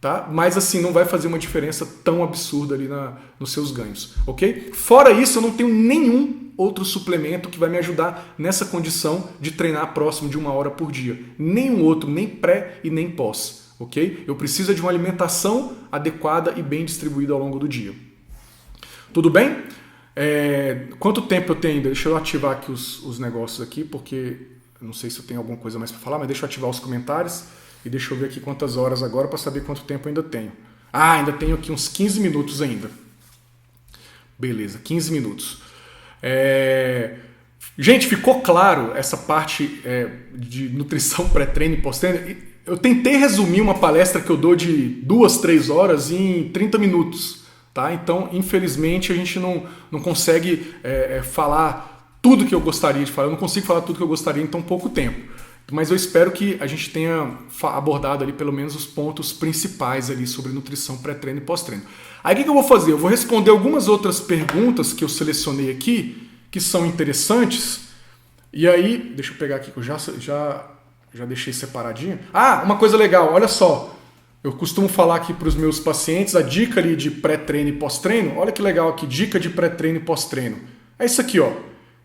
Tá? Mas assim, não vai fazer uma diferença tão absurda ali nos seus ganhos. Ok? Fora isso, eu não tenho nenhum outro suplemento que vai me ajudar nessa condição de treinar próximo de 1 hora por dia. Nenhum outro, nem pré e nem pós. Ok? Eu preciso de uma alimentação adequada e bem distribuída ao longo do dia. Tudo bem? Quanto tempo eu tenho ainda? Deixa eu ativar aqui os negócios aqui, porque eu não sei se eu tenho alguma coisa mais para falar, mas deixa eu ativar os comentários e deixa eu ver aqui quantas horas agora para saber quanto tempo eu ainda tenho. Ainda tenho aqui uns 15 minutos ainda. Beleza, 15 minutos. Gente, ficou claro essa parte de nutrição pré-treino e pós-treino? Eu tentei resumir uma palestra que eu dou de 2, 3 horas em 30 minutos. Tá? Então, infelizmente, a gente não consegue falar tudo que eu gostaria de falar. Eu não consigo falar tudo que eu gostaria em tão pouco tempo. Mas eu espero que a gente tenha abordado ali pelo menos os pontos principais ali sobre nutrição pré-treino e pós-treino. Aí o que eu vou fazer? Eu vou responder algumas outras perguntas que eu selecionei aqui, que são interessantes. E aí, deixa eu pegar aqui que eu já deixei separadinho. Uma coisa legal, olha só. Eu costumo falar aqui para os meus pacientes a dica ali de pré-treino e pós-treino. Olha que legal aqui, dica de pré-treino e pós-treino. É isso aqui, ó.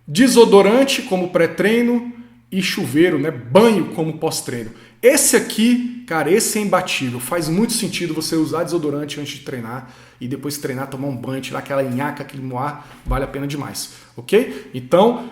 Desodorante como pré-treino e chuveiro, né? Banho como pós-treino. Esse aqui, cara, esse é imbatível. Faz muito sentido você usar desodorante antes de treinar e depois de treinar tomar um banho, tirar aquela nhaca, aquele moar, vale a pena demais, ok? Então,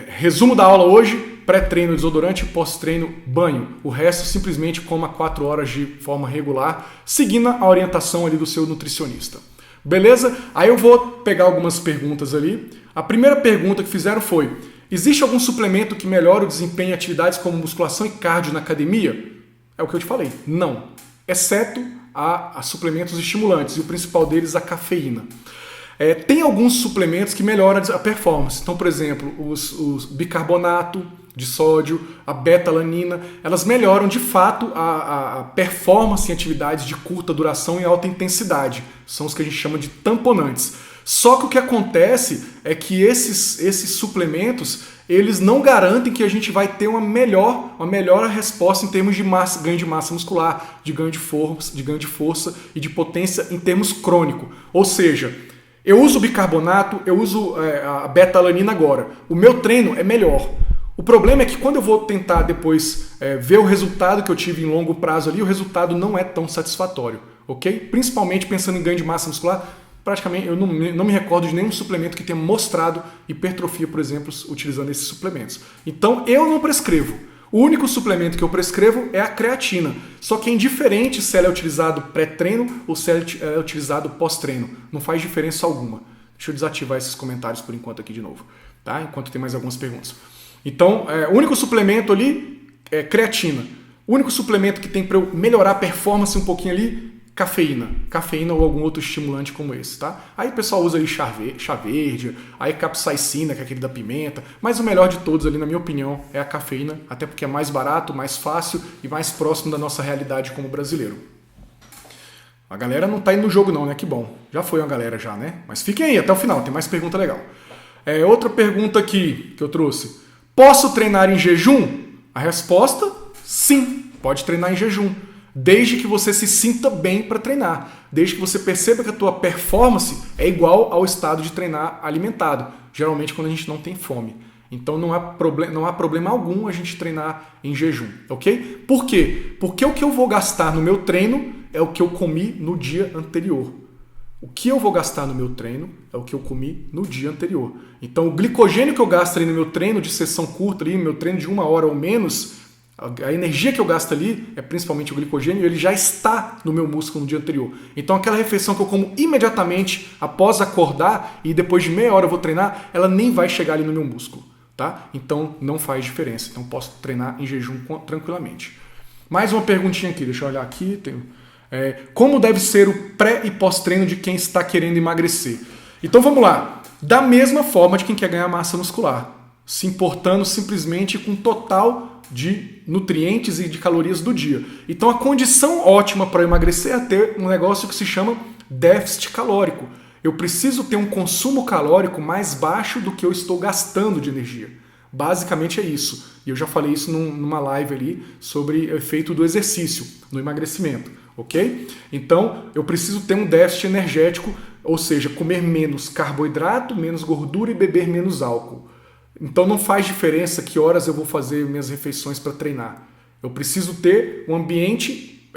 resumo da aula hoje, pré-treino, desodorante, pós-treino, banho. O resto simplesmente coma 4 horas de forma regular, seguindo a orientação ali do seu nutricionista. Beleza? Aí eu vou pegar algumas perguntas ali. A primeira pergunta que fizeram foi: existe algum suplemento que melhora o desempenho em atividades como musculação e cardio na academia? É o que eu te falei. Não. Exceto a suplementos estimulantes. E o principal deles, a cafeína. Tem alguns suplementos que melhoram a performance. Então, por exemplo, os bicarbonato de sódio, a beta-alanina, elas melhoram de fato a performance em atividades de curta duração e alta intensidade. São os que a gente chama de tamponantes. Só que o que acontece é que esses suplementos, eles não garantem que a gente vai ter uma melhor resposta em termos de ganho de massa muscular, de ganho de força e de potência em termos crônico. Ou seja, eu uso bicarbonato, eu uso a beta-alanina agora. O meu treino é melhor. O problema é que quando eu vou tentar depois ver o resultado que eu tive em longo prazo ali, o resultado não é tão satisfatório, ok? Principalmente pensando em ganho de massa muscular, praticamente eu não me recordo de nenhum suplemento que tenha mostrado hipertrofia, por exemplo, utilizando esses suplementos. Então eu não prescrevo. O único suplemento que eu prescrevo é a creatina. Só que é indiferente se ela é utilizado pré-treino ou se ela é utilizado pós-treino. Não faz diferença alguma. Deixa eu desativar esses comentários por enquanto aqui de novo, tá? Enquanto tem mais algumas perguntas. Então, o único suplemento ali é creatina. O único suplemento que tem para eu melhorar a performance um pouquinho ali, cafeína. Cafeína ou algum outro estimulante como esse, tá? Aí o pessoal usa ali chá verde, aí capsaicina, que é aquele da pimenta, mas o melhor de todos ali, na minha opinião, é a cafeína, até porque é mais barato, mais fácil e mais próximo da nossa realidade como brasileiro. A galera não tá indo no jogo não, né? Que bom. Já foi uma galera já, né? Mas fiquem aí até o final, tem mais pergunta legal. Outra pergunta aqui que eu trouxe. Posso treinar em jejum? A resposta, sim, pode treinar em jejum. Desde que você se sinta bem para treinar. Desde que você perceba que a tua performance é igual ao estado de treinar alimentado. Geralmente quando a gente não tem fome. Então não há problema algum a gente treinar em jejum, ok? Por quê? Porque o que eu vou gastar no meu treino é o que eu comi no dia anterior. O que eu vou gastar no meu treino é o que eu comi no dia anterior. Então o glicogênio que eu gasto ali no meu treino de sessão curta, ali, no meu treino de 1 hora ou menos, a energia que eu gasto ali é principalmente o glicogênio, ele já está no meu músculo no dia anterior. Então aquela refeição que eu como imediatamente após acordar e depois de meia hora eu vou treinar, ela nem vai chegar ali no meu músculo, tá? Então não faz diferença. Então posso treinar em jejum tranquilamente. Mais uma perguntinha aqui, deixa eu olhar aqui, como deve ser o pré e pós-treino de quem está querendo emagrecer? Então vamos lá. Da mesma forma de quem quer ganhar massa muscular, se importando simplesmente com o total de nutrientes e de calorias do dia. Então a condição ótima para emagrecer é ter um negócio que se chama déficit calórico. Eu preciso ter um consumo calórico mais baixo do que eu estou gastando de energia. Basicamente é isso. E eu já falei isso numa live ali sobre o efeito do exercício no emagrecimento, ok? Então eu preciso ter um déficit energético, ou seja, comer menos carboidrato, menos gordura e beber menos álcool. Então não faz diferença que horas eu vou fazer minhas refeições para treinar. Eu preciso ter um ambiente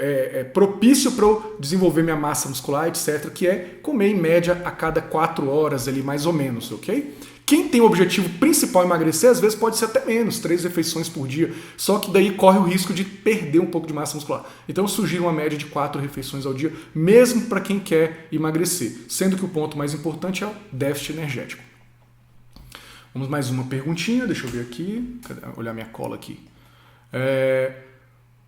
propício para eu desenvolver minha massa muscular, etc., que é comer em média a cada 4 horas ali, mais ou menos, ok? Quem tem o objetivo principal emagrecer, às vezes pode ser até menos, 3 refeições por dia, só que daí corre o risco de perder um pouco de massa muscular. Então eu sugiro uma média de 4 refeições ao dia, mesmo para quem quer emagrecer, sendo que o ponto mais importante é o déficit energético. Vamos mais uma perguntinha, deixa eu ver aqui, olhar minha cola aqui.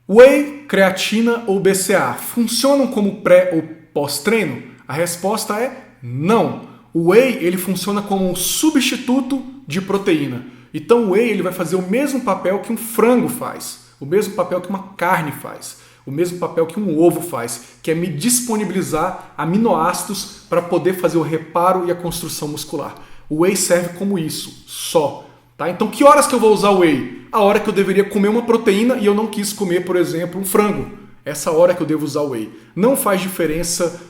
Whey, creatina ou BCA funcionam como pré ou pós-treino? A resposta é não. O whey ele funciona como um substituto de proteína. Então o whey ele vai fazer o mesmo papel que um frango faz, o mesmo papel que uma carne faz, o mesmo papel que um ovo faz, que é me disponibilizar aminoácidos para poder fazer o reparo e a construção muscular. O whey serve como isso, só. Tá? Então que horas que eu vou usar o whey? A hora que eu deveria comer uma proteína e eu não quis comer, por exemplo, um frango. Essa hora que eu devo usar o whey. Não faz diferença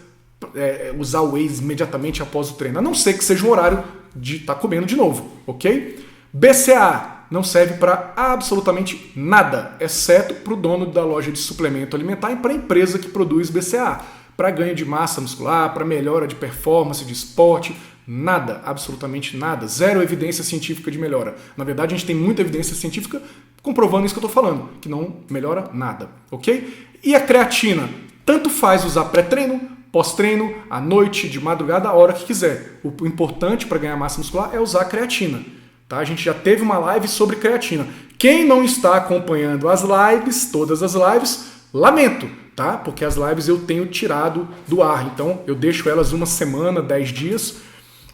usar o whey imediatamente após o treino, a não ser que seja um horário de estar comendo de novo, ok? BCA não serve para absolutamente nada, exceto para o dono da loja de suplemento alimentar e para a empresa que produz BCA, para ganho de massa muscular, para melhora de performance, de esporte, nada, absolutamente nada, zero evidência científica de melhora. Na verdade, a gente tem muita evidência científica comprovando isso que eu estou falando, que não melhora nada, ok? E a creatina, tanto faz usar pré-treino, pós-treino, à noite, de madrugada, a hora que quiser. O importante para ganhar massa muscular é usar creatina. Tá? A gente já teve uma live sobre creatina. Quem não está acompanhando as lives, todas as lives, lamento, tá? Porque as lives eu tenho tirado do ar. Então eu deixo elas uma semana, 10 dias.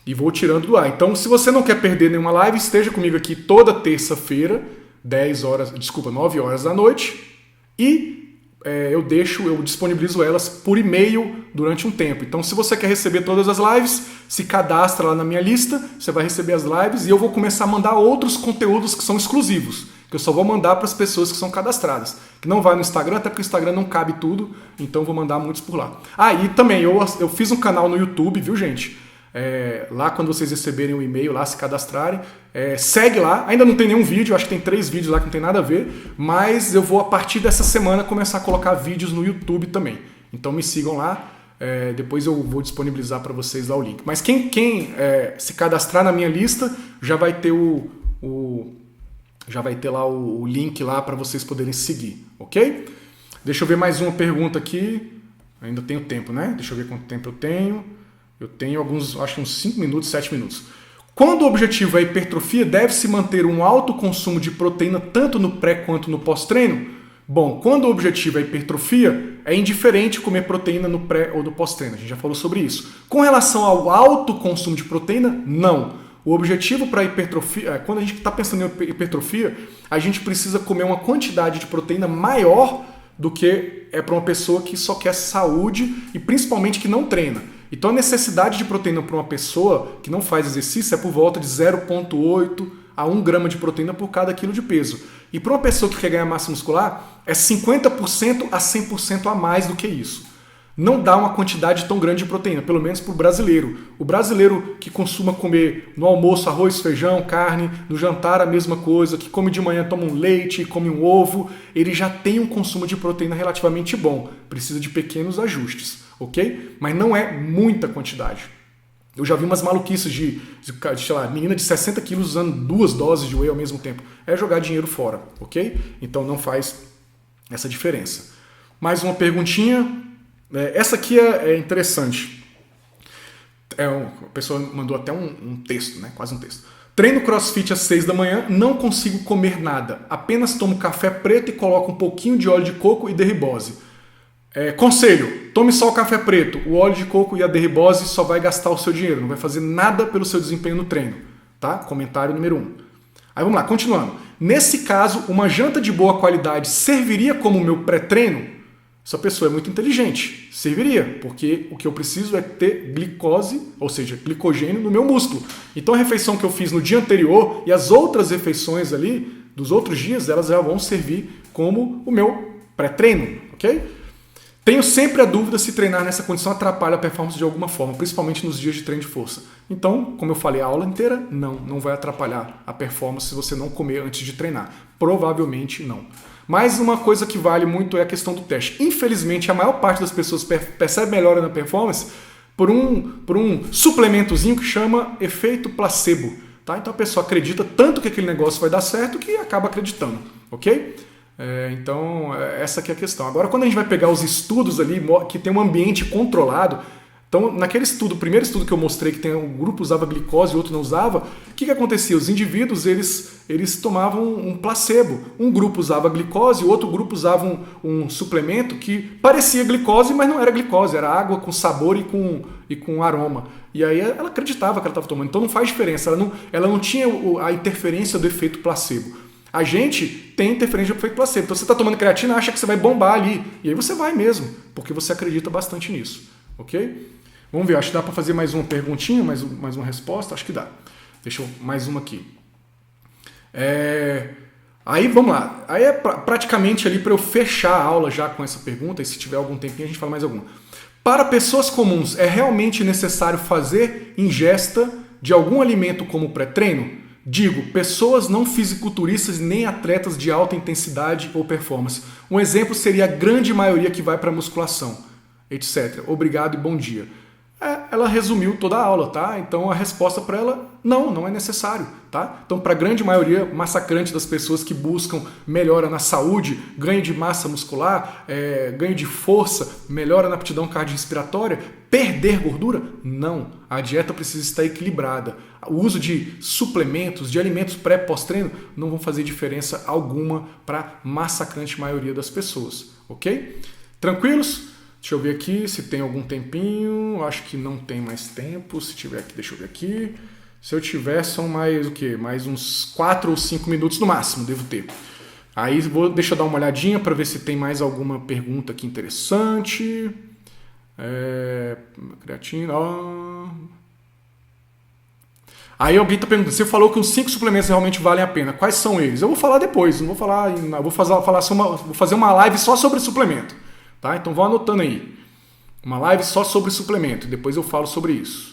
e vou tirando do ar. Então, se você não quer perder nenhuma live, esteja comigo aqui toda terça-feira, 9 horas da noite, e eu disponibilizo elas por e-mail durante um tempo. Então, se você quer receber todas as lives, se cadastra lá na minha lista, você vai receber as lives e eu vou começar a mandar outros conteúdos que são exclusivos, que eu só vou mandar para as pessoas que são cadastradas, que não vai no Instagram, até porque o Instagram não cabe tudo, então eu vou mandar muitos por lá. E também eu fiz um canal no YouTube, viu, gente? Lá quando vocês receberem o e-mail, lá se cadastrarem, segue lá, ainda não tem nenhum vídeo, acho que tem 3 vídeos lá que não tem nada a ver, mas eu vou a partir dessa semana começar a colocar vídeos no YouTube também, então me sigam lá, depois eu vou disponibilizar para vocês lá o link. Mas quem se cadastrar na minha lista já vai ter lá o link lá para vocês poderem seguir, ok? Deixa eu ver mais uma pergunta aqui, ainda tenho tempo, né? Deixa eu ver quanto tempo eu tenho. Eu tenho alguns, acho que uns 5 minutos, 7 minutos. Quando o objetivo é a hipertrofia, deve-se manter um alto consumo de proteína tanto no pré quanto no pós-treino? Bom, quando o objetivo é a hipertrofia, é indiferente comer proteína no pré ou no pós-treino. A gente já falou sobre isso. Com relação ao alto consumo de proteína, não. O objetivo para a hipertrofia, quando a gente está pensando em hipertrofia, a gente precisa comer uma quantidade de proteína maior do que para uma pessoa que só quer saúde e principalmente que não treina. Então a necessidade de proteína para uma pessoa que não faz exercício é por volta de 0,8 a 1 grama de proteína por cada quilo de peso. E para uma pessoa que quer ganhar massa muscular, é 50% a 100% a mais do que isso. Não dá uma quantidade tão grande de proteína, pelo menos para o brasileiro. O brasileiro que costuma comer no almoço arroz, feijão, carne, no jantar a mesma coisa, que come de manhã, toma um leite, come um ovo, ele já tem um consumo de proteína relativamente bom. Precisa de pequenos ajustes, ok? Mas não é muita quantidade. Eu já vi umas maluquices de sei lá, menina de 60 quilos usando 2 doses de whey ao mesmo tempo. É jogar dinheiro fora, ok? Então não faz essa diferença. Mais uma perguntinha. Essa aqui é interessante. A pessoa mandou até um texto, né? Quase um texto. Treino crossfit às 6 da manhã, não consigo comer nada. Apenas tomo café preto e coloco um pouquinho de óleo de coco e derribose. Conselho, tome só o café preto. O óleo de coco e a derribose só vai gastar o seu dinheiro. Não vai fazer nada pelo seu desempenho no treino. Tá? Comentário número 1. Aí vamos lá, continuando. Nesse caso, uma janta de boa qualidade serviria como meu pré-treino? Essa pessoa é muito inteligente, serviria, porque o que eu preciso é ter glicose, ou seja, glicogênio no meu músculo. Então a refeição que eu fiz no dia anterior e as outras refeições ali, dos outros dias, elas já vão servir como o meu pré-treino, ok? Tenho sempre a dúvida se treinar nessa condição atrapalha a performance de alguma forma, principalmente nos dias de treino de força. Então, como eu falei a aula inteira, não vai atrapalhar a performance se você não comer antes de treinar. Provavelmente não. Mas uma coisa que vale muito é a questão do teste. Infelizmente, a maior parte das pessoas percebe melhora na performance por um suplementozinho que chama efeito placebo. Tá? Então a pessoa acredita tanto que aquele negócio vai dar certo que acaba acreditando. Ok? Então, essa aqui é a questão. Agora, quando a gente vai pegar os estudos ali, que tem um ambiente controlado, então, naquele estudo, o primeiro estudo que eu mostrei, que um grupo usava glicose e outro não usava, o que acontecia? Os indivíduos, eles tomavam um placebo. Um grupo usava glicose, o outro grupo usava um suplemento que parecia glicose, mas não era glicose, era água com sabor e com aroma. E aí ela acreditava que ela estava tomando. Então não faz diferença, ela não tinha a interferência do efeito placebo. A gente tem interferência do efeito placebo. Então você está tomando creatina, acha que você vai bombar ali. E aí você vai mesmo, porque você acredita bastante nisso. Ok? Vamos ver, acho que dá para fazer mais uma perguntinha, mais uma resposta? Acho que dá. Deixa eu mais uma aqui. Aí vamos lá. Aí é praticamente ali para eu fechar a aula já com essa pergunta, e se tiver algum tempinho a gente fala mais alguma. Para pessoas comuns, é realmente necessário fazer ingesta de algum alimento como pré-treino? Digo, pessoas não fisiculturistas nem atletas de alta intensidade ou performance. Um exemplo seria a grande maioria que vai para musculação, etc. Obrigado e bom dia. Ela resumiu toda a aula, tá? Então a resposta para ela, não é necessário, tá? Então para a grande maioria massacrante das pessoas que buscam melhora na saúde, ganho de massa muscular, ganho de força, melhora na aptidão cardiorrespiratória, perder gordura, não. A dieta precisa estar equilibrada. O uso de suplementos, de alimentos pré- e pós-treino não vão fazer diferença alguma para a massacrante maioria das pessoas, ok? Tranquilos? Deixa eu ver aqui se tem algum tempinho. Acho que não tem mais tempo. Se tiver aqui, deixa eu ver aqui. Se eu tiver, são mais o quê? Mais uns 4 ou 5 minutos no máximo, devo ter. Aí deixa eu dar uma olhadinha para ver se tem mais alguma pergunta aqui interessante. Creatina. Aí alguém está perguntando, você falou que os 5 suplementos realmente valem a pena. Quais são eles? Eu vou falar depois, não vou falar. Vou fazer uma live só sobre suplemento. Tá? Então vão anotando aí. Uma live só sobre suplemento. Depois eu falo sobre isso.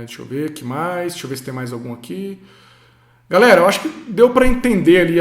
Deixa eu ver o que mais. Deixa eu ver se tem mais algum aqui. Galera, eu acho que deu para entender ali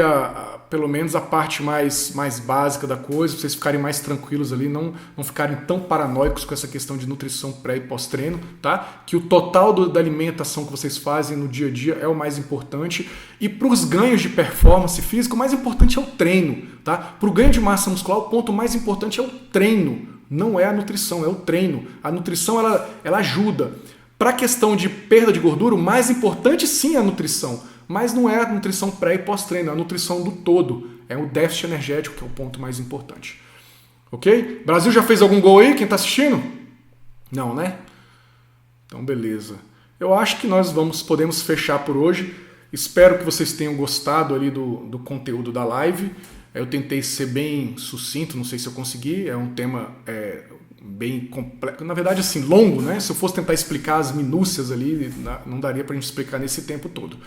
pelo menos a parte mais básica da coisa, pra vocês ficarem mais tranquilos ali, não ficarem tão paranoicos com essa questão de nutrição pré e pós-treino, tá? Que o total da alimentação que vocês fazem no dia a dia é o mais importante. E para os ganhos de performance física, o mais importante é o treino, tá? Para o ganho de massa muscular, o ponto mais importante é o treino, não é a nutrição, é o treino. A nutrição, ela ajuda. Para a questão de perda de gordura, o mais importante sim é a nutrição, mas não é a nutrição pré e pós-treino, é a nutrição do todo. É o déficit energético que é o ponto mais importante. Ok? Brasil já fez algum gol aí? Quem está assistindo? Não, né? Então, beleza. Eu acho que nós podemos fechar por hoje. Espero que vocês tenham gostado ali do conteúdo da live. Eu tentei ser bem sucinto, não sei se eu consegui. É um tema bem complexo, na verdade assim, longo, né? Se eu fosse tentar explicar as minúcias ali, não daria pra gente explicar nesse tempo todo,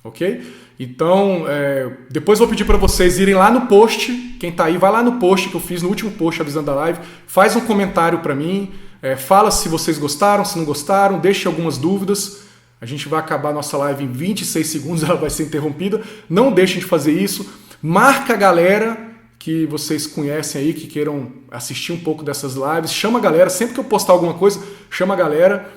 ok? Então, depois eu vou pedir para vocês irem lá no post, quem tá aí, vai lá no post que eu fiz no último post avisando a live, faz um comentário para mim, fala se vocês gostaram, se não gostaram, deixe algumas dúvidas. A gente vai acabar a nossa live em 26 segundos, ela vai ser interrompida. Não deixem de fazer isso. Marca a galera que vocês conhecem aí, que queiram assistir um pouco dessas lives. Chama a galera, sempre que eu postar alguma coisa, chama a galera,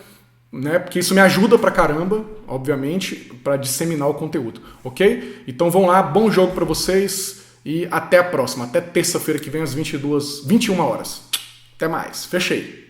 né? Porque isso me ajuda pra caramba, obviamente, para disseminar o conteúdo, ok? Então vão lá, bom jogo para vocês e até a próxima. Até terça-feira que vem às 21 horas. Até mais. Fechei.